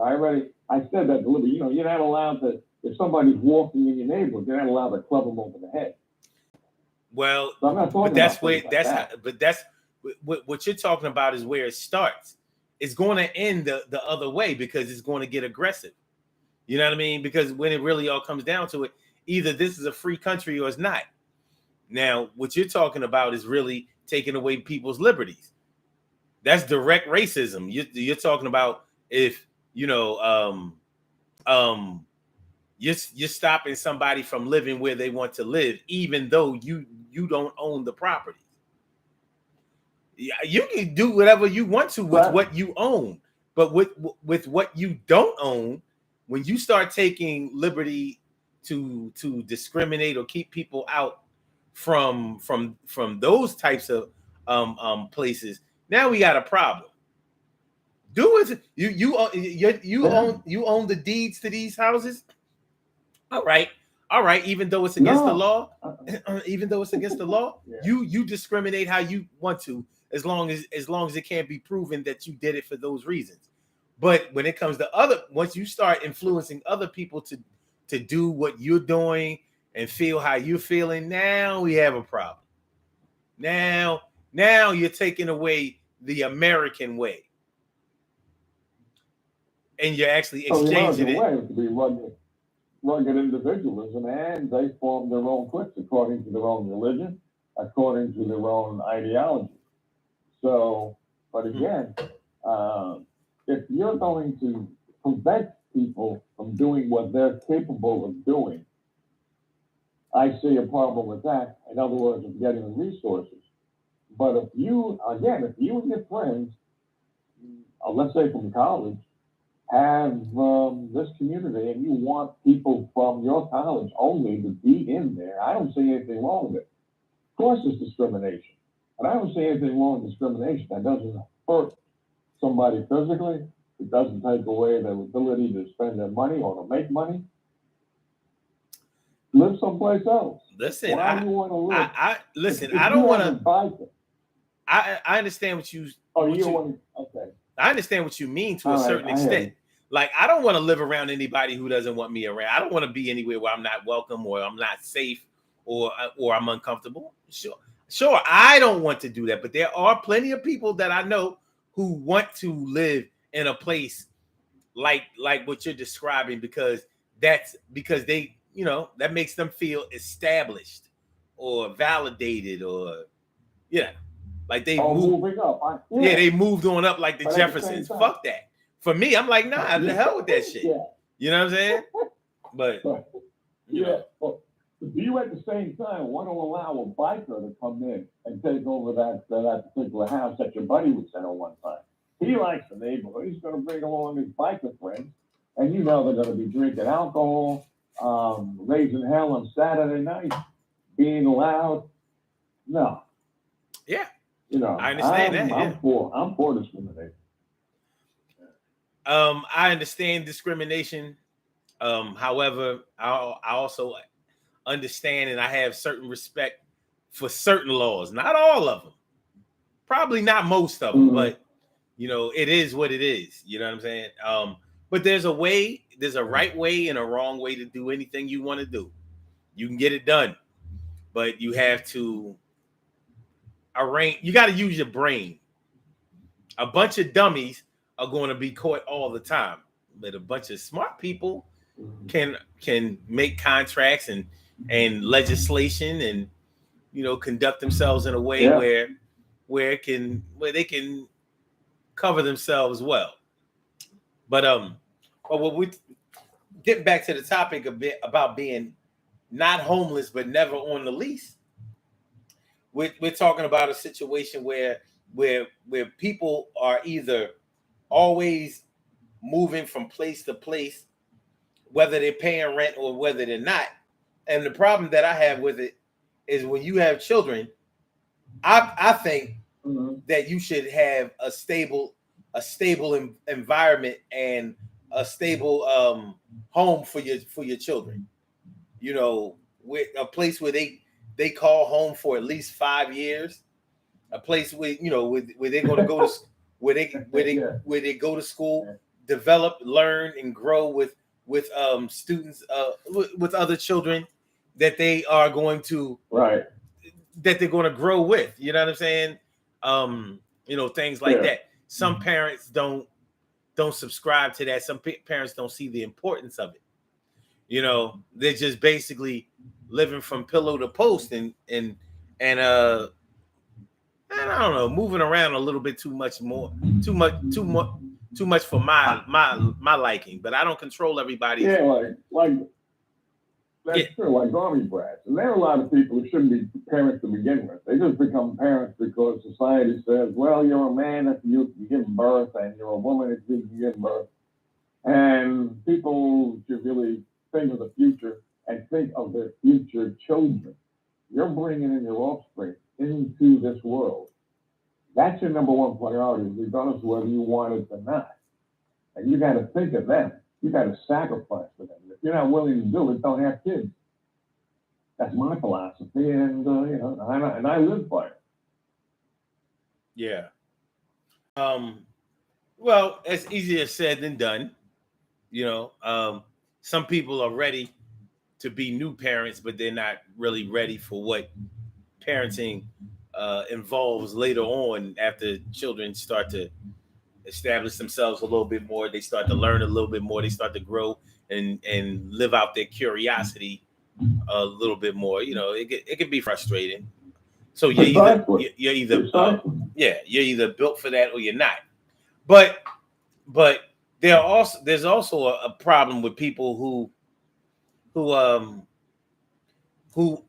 I said that deliberately. You know, you're not allowed to, if somebody's walking in your neighborhood, you're not allowed to club them over the head. Well, so I'm not talking but that's about where that's like that. But that's what you're talking about is where it starts. It's going to end the other way because it's going to get aggressive. You know what I mean? Because when it really all comes down to it, either this is a free country or it's not. Now, what you're talking about is really taking away people's liberties. That's direct racism. You're talking about if you're stopping somebody from living where they want to live, even though you don't own the property. You can do whatever you want to with what you own, but with what you don't own, when you start taking liberty to discriminate or keep people out from those types of places, now we got a problem. Do it. You own the deeds to these houses. All right. Even though it's against the law, Yeah. you discriminate how you want to, as long as it can't be proven that you did it for those reasons. But when it comes to once you start influencing other people to do what you're doing and feel how you're feeling, now we have a problem. Now you're taking away the American way, and you're actually exchanging it. The American way is to be rugged individualism, and they form their own cliques according to their own religion, according to their own ideology. So, but again, if you're going to prevent people from doing what they're capable of doing, I see a problem with that. In other words, of getting the resources. But if you and your friends, let's say from college, have this community and you want people from your college only to be in there, I don't see anything wrong with it. Of course, it's discrimination. And I don't see anything wrong with discrimination. That doesn't hurt somebody physically. It doesn't take away their ability to spend their money or to make money. Live someplace else. Listen, why do you want to live? Listen. If I don't want to. I understand what you. Okay. I understand what you mean to a certain extent. Like, I don't want to live around anybody who doesn't want me around. I don't want to be anywhere where I'm not welcome or I'm not safe or I'm uncomfortable. Sure, I don't want to do that, but there are plenty of people that I know who want to live in a place like what you're describing, because that's because they, that makes them feel established or validated, or like they moved. Moving up. They moved on up like the But Jeffersons. Fuck that. For me, I'm like, nah, the hell with that shit. Yeah. You know what I'm saying? But Well, do you at the same time want to allow a biker to come in and take over that particular house that your buddy was in at one time? He likes the neighborhood. He's going to bring along his biker friends, and they're going to be drinking alcohol, raising hell on Saturday night, being loud. No. Yeah. I understand that. I'm for discrimination. I understand discrimination. However, I also understand, and I have certain respect for certain laws. Not all of them. Probably not most of them, but it is what it is. You know what I'm saying? But there's a right way and a wrong way to do anything you want to do. You can get it done, but you have to you got to use your brain. A bunch of dummies are going to be caught all the time, but a bunch of smart people can make contracts and legislation and conduct themselves in a way where they can cover themselves well. But what we get back to the topic a bit about being not homeless but never on the lease. We're talking about a situation where people are either always moving from place to place, whether they're paying rent or whether they're not. And the problem that I have with it is when you have children, I think that you should have a stable environment and a stable home for your children. With a place where they call home for at least 5 years, a place where where they're going to go to where they go to school, develop, learn, and grow with students, with other children that they are going to that they're going to grow with. You know what I'm saying? Things like that. Some parents don't subscribe to that. Some parents don't see the importance of it. They're just basically living from pillow to post and I don't know, moving around a little bit too much for my liking. But I don't control everybody. Yeah, that's true. Like army brats, and there are a lot of people who shouldn't be parents to begin with. They just become parents because society says, "Well, you're a man if you give birth, and you're a woman if you give birth." And people should really think of the future and think of their future children. You're bringing in your offspring into this world. That's your number one priority, regardless of whether you want it or not. And you got to think of them. You got to sacrifice for them. If you're not willing to do it, don't have kids. That's my philosophy, and I live by it. Yeah. Well, it's easier said than done. Some people are ready to be new parents, but they're not really ready for what parenting involves later on after children start to establish themselves a little bit more. They start to learn a little bit more. They start to grow and live out their curiosity a little bit more. It can be frustrating. So you're either built for that or you're not. But there's also a problem with people who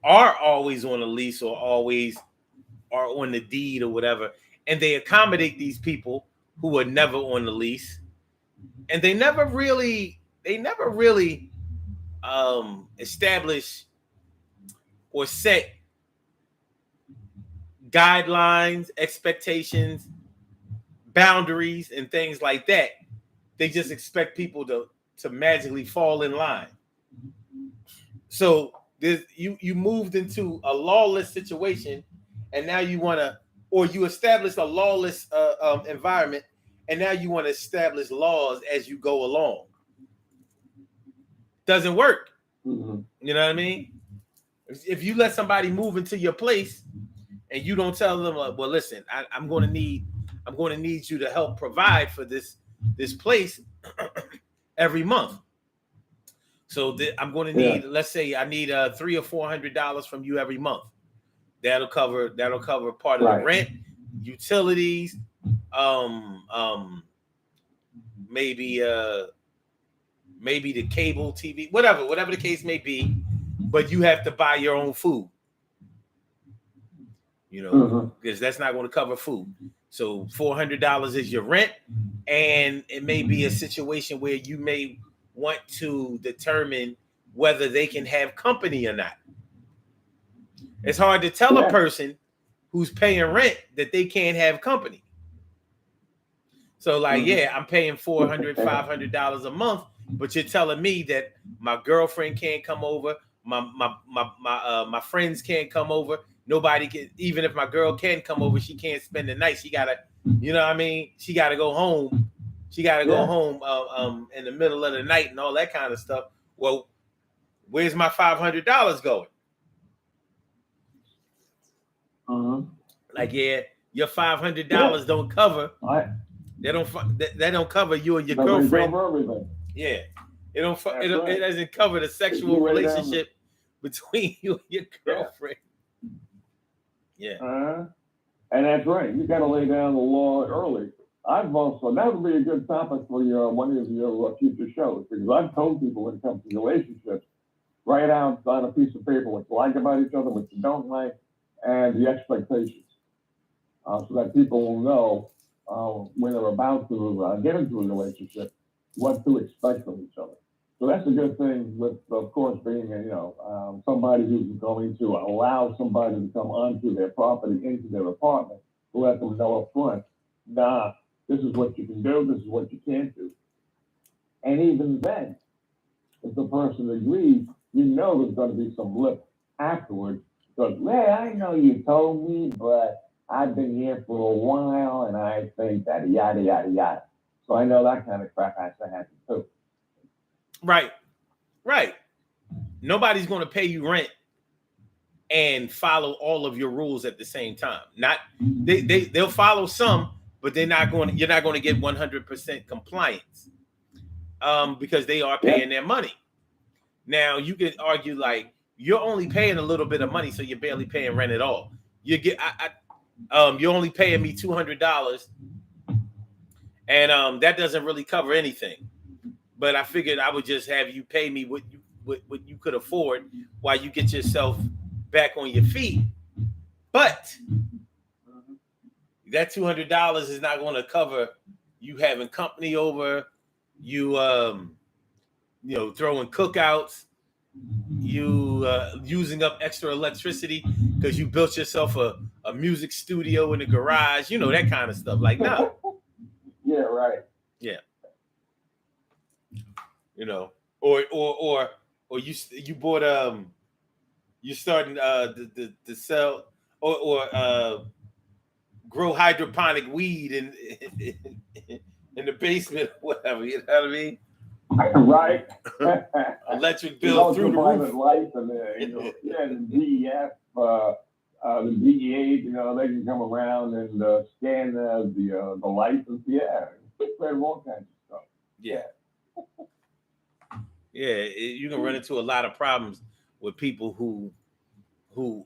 are always on a lease or always are on the deed or whatever, and they accommodate these people who are never on the lease, and they never really establish or set guidelines, expectations, boundaries, and things like that. They just expect people to magically fall in line. So you moved into a lawless situation, and now you established a lawless environment, and now you want to establish laws as you go along. Doesn't work. Mm-hmm. You know what I mean? If you let somebody move into your place and you don't tell them, well, listen, I'm going to need you to help provide for this place every month. So I'm going to need, let's say I need $300 or $400 from you every month. That'll cover part of the rent, utilities, maybe the cable TV, whatever the case may be. But you have to buy your own food, because that's not going to cover food. So $400 is your rent, and it may be a situation where you may want to determine whether they can have company or not. It's hard to tell a person who's paying rent that they can't have company. So I'm paying $400, $500 a month, but you're telling me that my girlfriend can't come over, my friends can't come over, nobody can. Even if my girl can come over, she can't spend the night. She gotta, she gotta go home. She gotta go home in the middle of the night and all that kind of stuff. Well, where's my $500 going? Your $500 don't cover. They don't cover you and your girlfriend. Yeah, it doesn't cover the sexual relationship between you and your girlfriend. Yeah. And that's right. You got to lay down the law early. That would be a good topic for one of your future shows, because I've told people when it comes to relationships, write out on a piece of paper what you like about each other, what you don't like, and the expectations, so that people will know when they're about to get into a relationship, what to expect from each other. So that's a good thing with, of course, being somebody who's going to allow somebody to come onto their property, into their apartment, to let them know up front, this is what you can do, this is what you can't do. And even then, if the person agrees, there's going to be some lip afterwards. Because, I know you told me, but I've been here for a while, and I think that yada, yada, yada. So I know that kind of crap has to happen too. Right. Nobody's going to pay you rent and follow all of your rules at the same time. They'll follow some, but you're not going to get 100% compliance because they are paying their money. Now you could argue you're only paying a little bit of money, so you're barely paying rent at all. You're only paying me $200, and that doesn't really cover anything. But I figured I would just have you pay me what you could afford while you get yourself back on your feet. But that $200 is not going to cover you having company over, you throwing cookouts, you using up extra electricity because you built yourself a music studio in the garage, that kind of stuff. No. Yeah, right. Yeah. Or you bought you're starting to sell or grow hydroponic weed in the basement, whatever, you know what I mean? Right. Electric bill through the roof. Life and the DEF, the DEA, they can come around and scan the license. Yeah, all kinds of stuff. Yeah. Yeah, you can run into a lot of problems with people who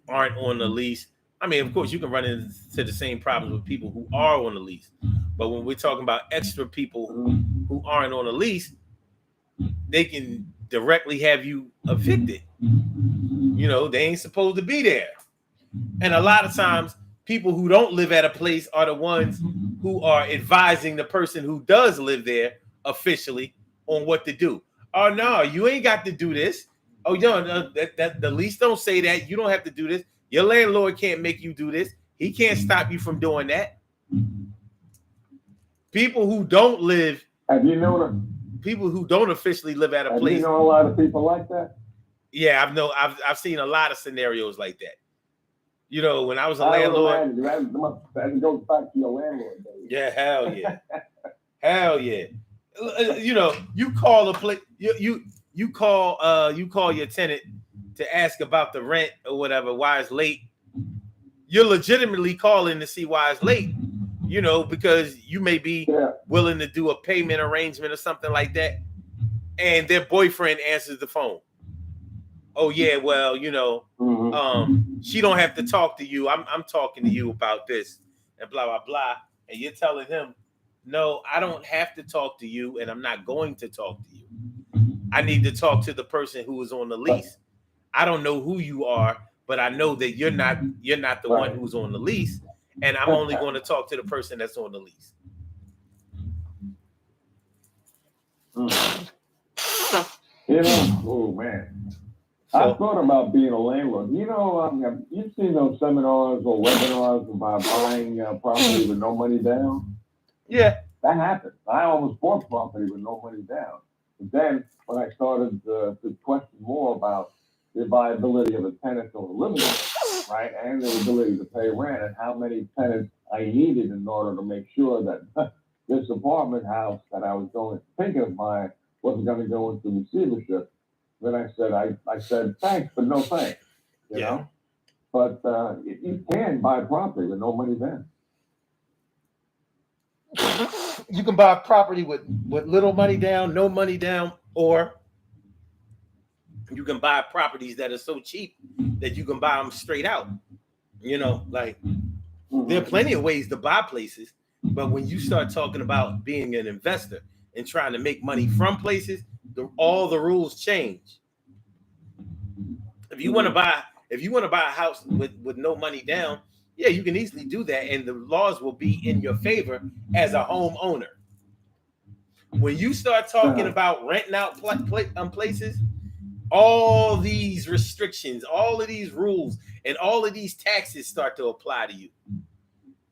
aren't on the lease. I mean, of course, you can run into the same problems with people who are on the lease. But when we're talking about extra people who aren't on the lease, they can directly have you evicted. They ain't supposed to be there. And a lot of times, people who don't live at a place are the ones who are advising the person who does live there officially on what to do. Oh, no, you ain't got to do this. Oh, that the lease don't say that. You don't have to do this. Your landlord can't make you do this. He can't stop you from doing that. People who don't live. People who don't officially live at a place. You know a lot of people like that? Yeah, I've seen a lot of scenarios like that. When I was a landlord. That goes back to your landlord days. Yeah, hell yeah. Hell yeah. You call a place. You call your tenant to ask about the rent or whatever, why it's late. You're legitimately calling to see why it's late, because you may be willing to do a payment arrangement or something like that. and their boyfriend answers the phone. Oh yeah, well, she don't have to talk to you. I'm talking to you about this and blah blah blah. And you're telling him, no, I don't have to talk to you, and I'm not going to talk to you. I need to talk to the person who is on the lease. I don't know who you are, but I know that you're not the one who's on the lease, and I'm only going to talk to the person that's on the lease. Oh man. I thought about being a landlord. You've seen those seminars or webinars about buying property with no money down? Yeah. That happened. I almost bought property with no money down. But then when I started to question more about the viability of a tenant or a living room, right, and the ability to pay rent and how many tenants I needed in order to make sure that this apartment house that I was thinking of buying wasn't going to go into receivership, then I said thanks, but no thanks. You know, but you can buy property with no money down. You can buy property with little money down, no money down, or you can buy properties that are so cheap that you can buy them straight out. There are plenty of ways to buy places, but when you start talking about being an investor and trying to make money from places, all the rules change. If you want to buy a house with no money down, yeah, you can easily do that, and the laws will be in your favor as a homeowner. When you start talking about renting out places, all these restrictions, all of these rules, and all of these taxes start to apply to you,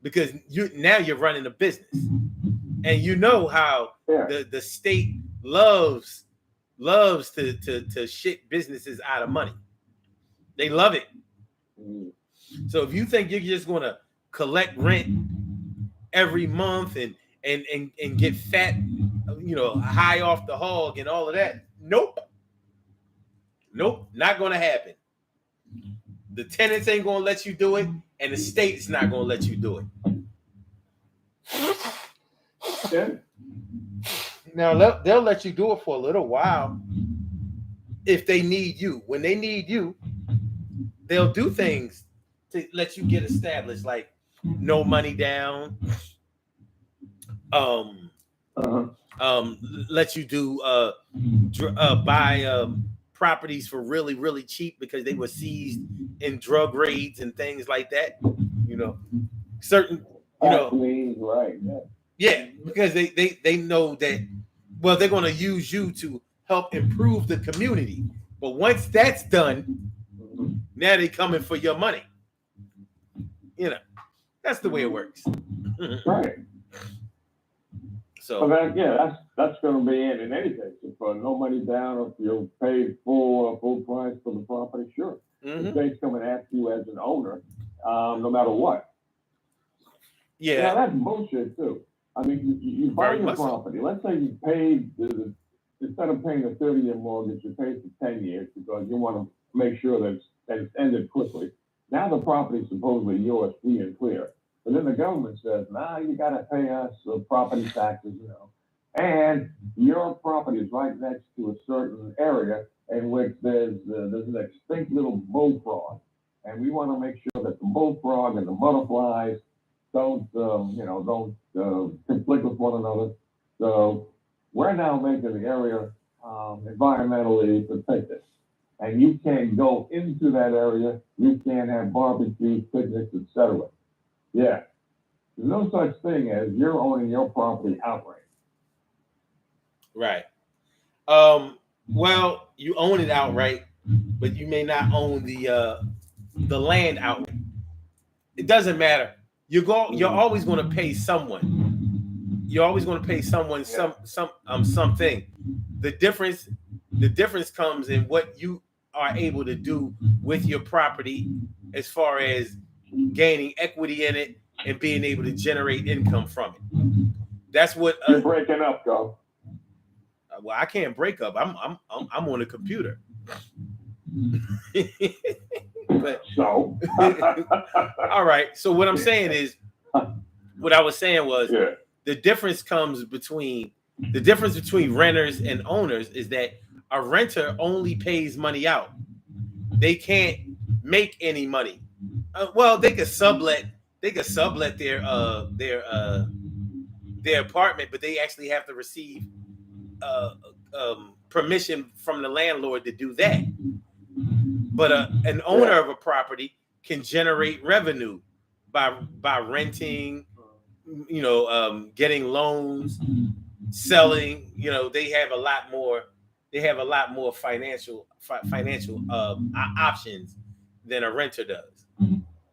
because you're running a business, and you know how the state loves to shit businesses out of money. They love it. So if you think you're just going to collect rent every month and get fat, high off the hog and all of that, nope, not going to happen. The tenants ain't going to let you do it, and the state's not going to let you do it. Yeah. Now they'll let you do it for a little while if they need you. When they need you, they'll do things to let you get established, like no money down. Let you do buy properties for really, really cheap because they were seized in drug raids and things like that. Certain, right. Yeah, because they know that, well, they're going to use you to help improve the community. But once that's done, now they're coming for your money. That's the way it works. Right. So that's going to be in any case. If no money down, if you'll pay full price for the property, sure. The state's coming after you as an owner, no matter what. Yeah, that's bullshit too. I mean, you buy your property. Let's say you paid instead of paying a 30-year mortgage, you pay for 10 years because you want to make sure that it's ended quickly. Now the property is supposedly yours, free and clear. But then the government says, you got to pay us property taxes, and your property is right next to a certain area in which there's an extinct little bullfrog, and we want to make sure that the bullfrog and the butterflies don't conflict with one another. So we're now making the area environmentally protected, and you can't go into that area. You can't have barbecues, picnics, etc. Yeah, there's no such thing as you're owning your property outright. Right. Well, you own it outright, but you may not own the land outright. It doesn't matter. You're always going to pay someone. You're always going to pay someone something. The difference comes in what you are able to do with your property as far as gaining equity in it and being able to generate income from it. That's what you're breaking up, Joe. Well, I can't break up. I'm on a computer. But so all right. So what I'm saying is, what I was saying was the difference comes between The difference between renters and owners is that a renter only pays money out. They can't make any money. Well, they could sublet. They could sublet their apartment, but they actually have to receive permission from the landlord to do that. But an owner of a property can generate revenue by renting, getting loans, selling. They have a lot more. They have a lot more financial options than a renter does.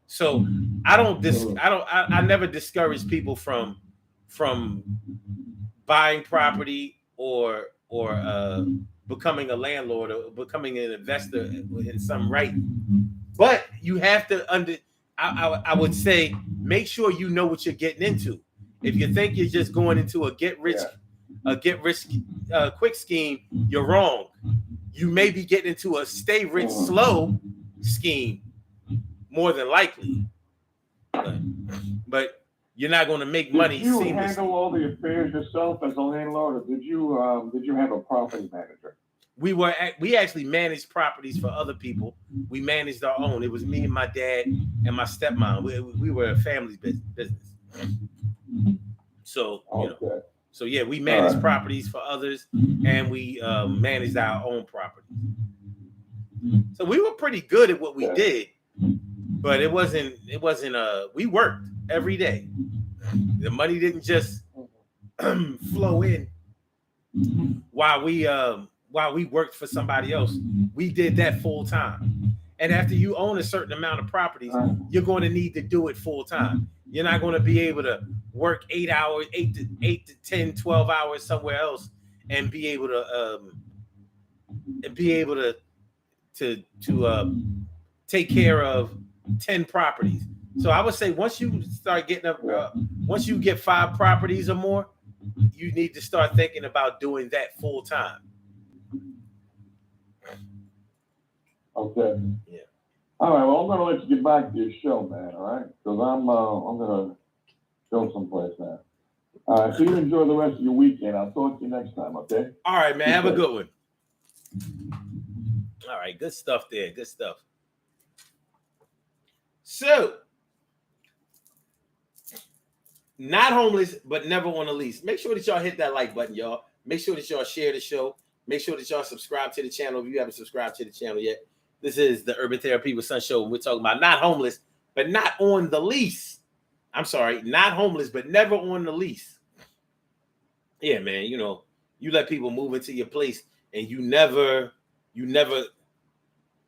So I never discourage people from buying property or becoming a landlord or becoming an investor in some right. But you have to I would say make sure you know what you're getting into. If you think you're just going into a get rich quick scheme, you're wrong. You may be getting into a stay rich slow scheme, more than likely. But you're not going to make money. Did you handle all the affairs yourself as a landlord, or did you have a property manager? We actually managed properties for other people. We managed our own. It was me and my dad and my stepmom. We were a family business. So so yeah, we managed properties for others, and we managed our own properties. So we were pretty good at what we did, but it wasn't. We worked every day. The money didn't just flow in while we worked for somebody else. We did that full time. And after you own a certain amount of properties, you're going to need to do it full time. You're not going to be able to work 8 hours, 8 to 10, 12 hours somewhere else and be able to take care of 10 properties. So I would say once you start getting once you get 5 properties or more, you need to start thinking about doing that full time. Okay. Yeah. All right. Well, I'm gonna let you get back to your show, man. All right, because I'm gonna go someplace now. All right. So you enjoy the rest of your weekend. I'll talk to you next time. Okay. All right, man. Have a good one. All right. Good stuff there. Good stuff. So, not homeless, but never on a lease. Make sure that y'all hit that like button, y'all. Make sure that y'all share the show. Make sure that y'all subscribe to the channel if you haven't subscribed to the channel yet. This is the Urban Therapy with Son Show. We're talking about not homeless, but not on the lease. I'm sorry, not homeless, but never on the lease. Yeah, man, you let people move into your place and you never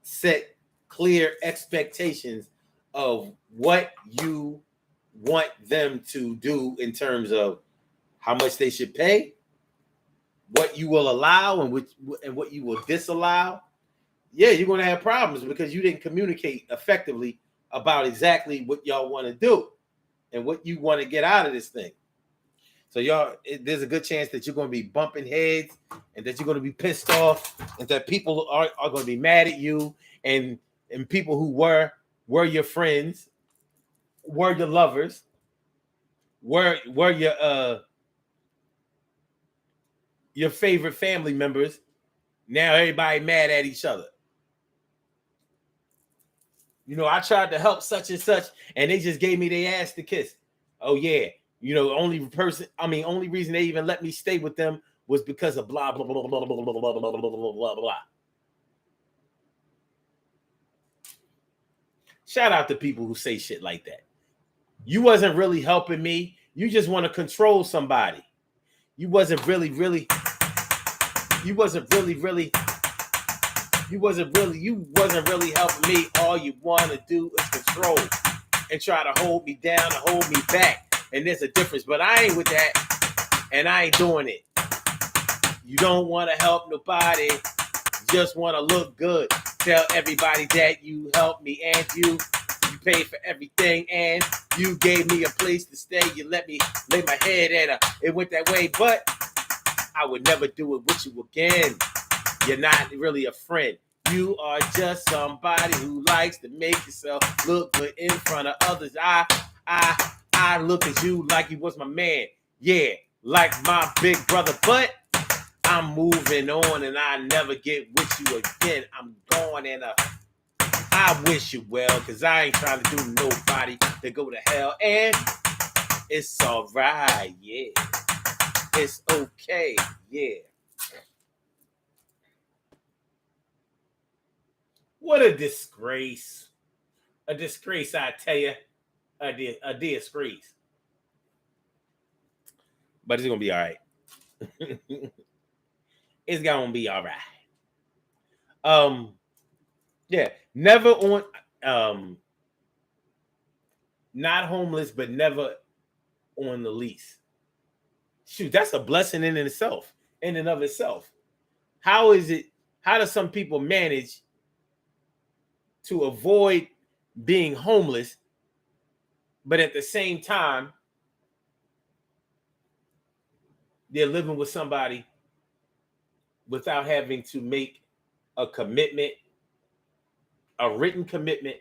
set clear expectations of what you want them to do in terms of how much they should pay, what you will allow and what you will disallow. Yeah, you're going to have problems because you didn't communicate effectively about exactly what y'all want to do and what you want to get out of this thing. So there's a good chance that you're going to be bumping heads and that you're going to be pissed off and that people are going to be mad at you and people who were your friends, were your lovers, were your favorite family members. Now everybody mad at each other. I tried to help such and such, and they just gave me their ass to kiss. Oh yeah, only reason they even let me stay with them was because of blah blah blah blah blah blah blah blah blah blah blah. Shout out to people who say shit like that. You wasn't really helping me. You just want to control somebody. You wasn't really helping me. All you want to do is control and try to hold me down and hold me back. And there's a difference, but I ain't with that, and I ain't doing it. You don't want to help nobody. You just want to look good. Tell everybody that you helped me and you paid for everything and you gave me a place to stay. You let me lay my head at it went that way, but I would never do it with you again. You're not really a friend. You are just somebody who likes to make yourself look good in front of others. I look at you like you was my man. Yeah, like my big brother, but I'm moving on and I never get with you again. I'm going and I wish you well, because I ain't trying to do nobody to go to hell. And it's all right, yeah. It's okay, yeah. What a disgrace. A disgrace, I tell you. A disgrace. But it's going to be all right. It's going to be all right. Yeah, never on, not homeless, but never on the lease. Shoot, that's a blessing in itself, in and of itself. How does some people manage to avoid being homeless, but at the same time, they're living with somebody without having to make a commitment, a written commitment,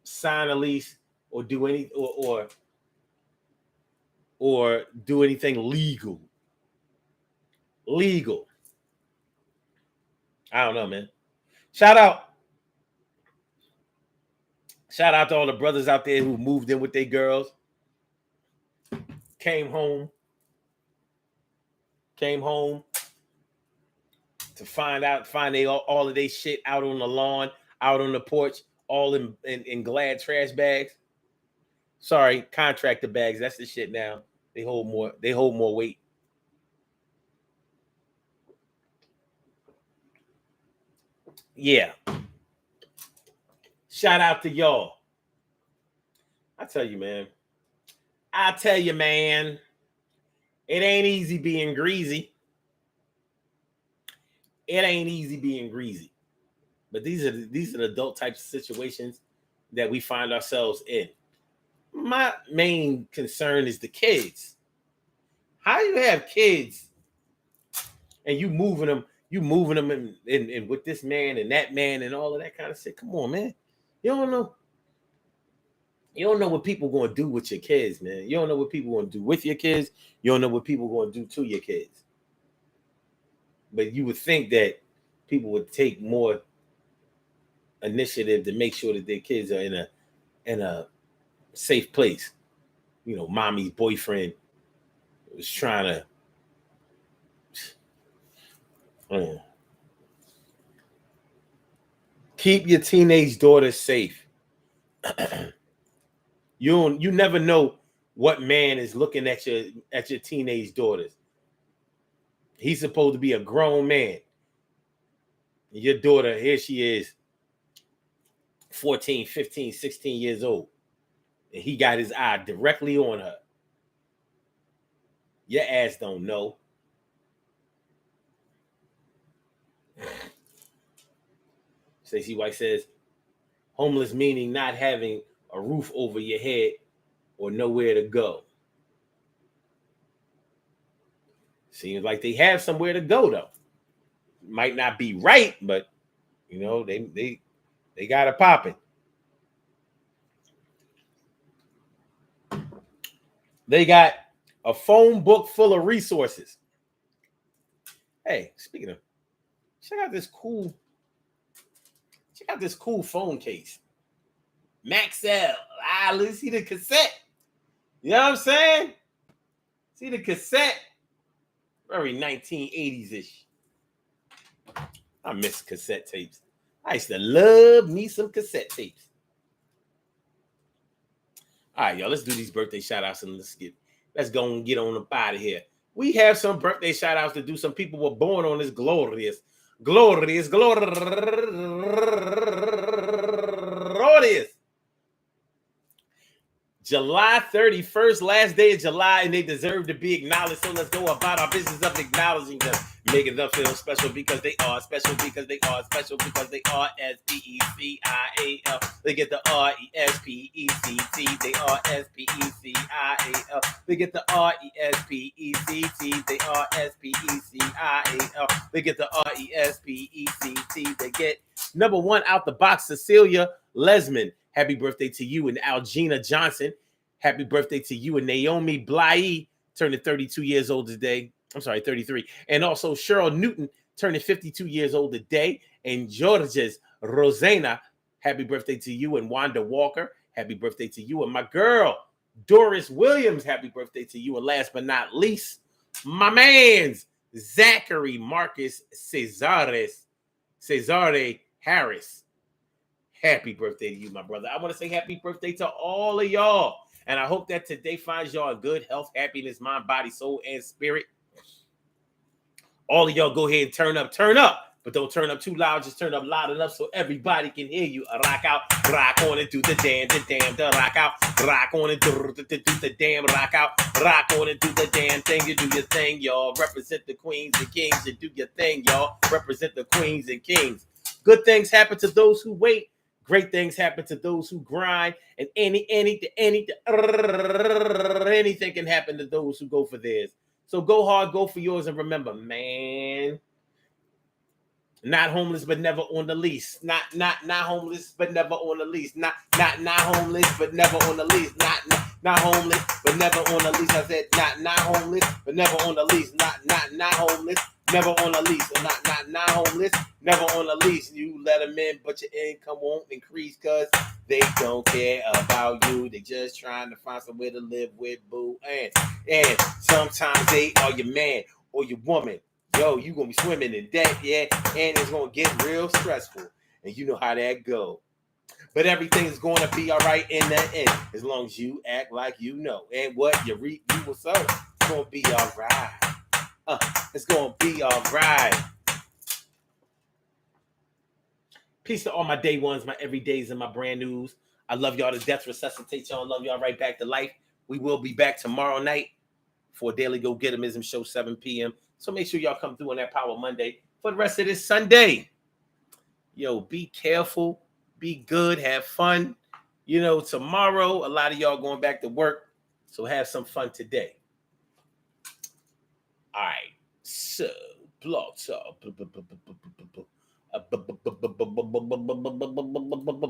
sign a lease, or do any or do anything legal. Legal. I don't know, man. Shout out to all the brothers out there who moved in with their girls, came home to find all of their shit out on the lawn, out on the porch, all in Glad trash bags. Sorry, contractor bags. That's the shit now. They hold more weight. Yeah. Shout out to y'all. I tell you, man. It ain't easy being greasy. It ain't easy being greasy. But these are the adult types of situations that we find ourselves in. My main concern is the kids. How do you have kids and you moving them in with this man and that man and all of that kind of shit? Come on, man. You don't know what people going to do with your kids, man. You don't know what people going to do with your kids. You don't know what people going to do to your kids. But you would think that people would take more initiative to make sure that their kids are in a safe place. You know, mommy's boyfriend was trying to keep your teenage daughter safe. You never know what man is looking at your teenage daughters. He's supposed to be a grown man. Your daughter, here she is, 14, 15, 16 years old. And he got his eye directly on her. Your ass don't know. Stacey White says, homeless meaning not having a roof over your head or nowhere to go. Seems like they have somewhere to go, though. Might not be right, but, you know, they got it popping. They got a phone book full of resources. Hey, speaking of, check out this cool phone case. Maxell. Let's see the cassette. You know what I'm saying? See the cassette? Very 1980s-ish. I miss cassette tapes. I used to love me some cassette tapes. All right, y'all, let's do these birthday shout-outs and let's go and get on up out of here. We have some birthday shout-outs to do. Some people were born on this glorious July 31st, last day of July, and they deserve to be acknowledged. So let's go about our business of acknowledging them, making them feel special because they are special, because they are special, because they are S-P-E-C-I-A-L. They get the R-E-S-P-E-C-T. They are S-P-E-C-I-A-L. They get the R-E-S-P-E-C-T. They are S-P-E-C-I-A-L. They get the R-E-S-P-E-C-T. They get number one out the box, Cecilia Lesman. Happy birthday to you and Algina Johnson. Happy birthday to you and Naomi Bly. turning 32 years old today. I'm sorry, 33. And also Cheryl Newton turning 52 years old today. And George's Rosanna, happy birthday to you. And Wanda Walker, happy birthday to you. And my girl, Doris Williams, happy birthday to you. And last but not least, my man's Zachary Marcus Cesare Harris. Happy birthday to you, my brother. I want to say happy birthday to all of y'all. And I hope that today finds y'all in good health, happiness, mind, body, soul, and spirit. All of y'all go ahead and turn up. But don't turn up too loud. Just turn up loud enough so everybody can hear you. Rock out, rock on and do the damn, the rock out. Rock on and do the damn, rock out. Rock on and do the damn thing. You do your thing, y'all. Represent the queens and kings. You do your thing, y'all. Represent the queens and kings. Good things happen to those who wait. Great things happen to those who grind. And anything can happen to those who go for theirs. So go hard, go for yours, and remember, man, not homeless but never on the lease. Not homeless but never on the lease. Not homeless but never on the lease. Not homeless but never on the lease. I said not homeless but never on the lease. Not homeless, never on the lease. Or not homeless, never on the lease. You let them in, but your income won't increase because they don't care about you. They just trying to find somewhere to live with, boo. And sometimes they are your man or your woman. Yo, you gonna be swimming in debt, yeah, and it's gonna get real stressful. And you know how that go. But everything's gonna be all right in the end, as long as you act like you know. And what you reap, you will sow. It's gonna be all right. It's gonna be all right. Peace to all my day ones, my everydays, and my brand news. I love y'all to death. Resuscitate y'all. Love y'all right back to life. We will be back tomorrow night for a Daily Go Getimism show, 7 p.m. So make sure y'all come through on that Power Monday for the rest of this Sunday. Yo, be careful, be good, have fun. You know, tomorrow, a lot of y'all going back to work, so have some fun today. All right, so blog talk.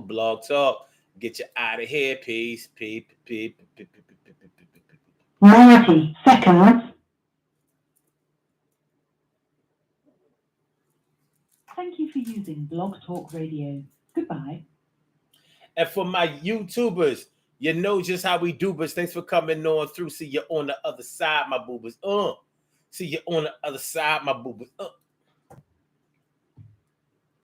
Blog talk. Get you out of here. Peace. 90 seconds. Thank you for using Blog Talk Radio. Goodbye. And for my YouTubers, you know just how we do, but thanks for coming on through. See you on the other side, my boobers. See you on the other side, my boobers.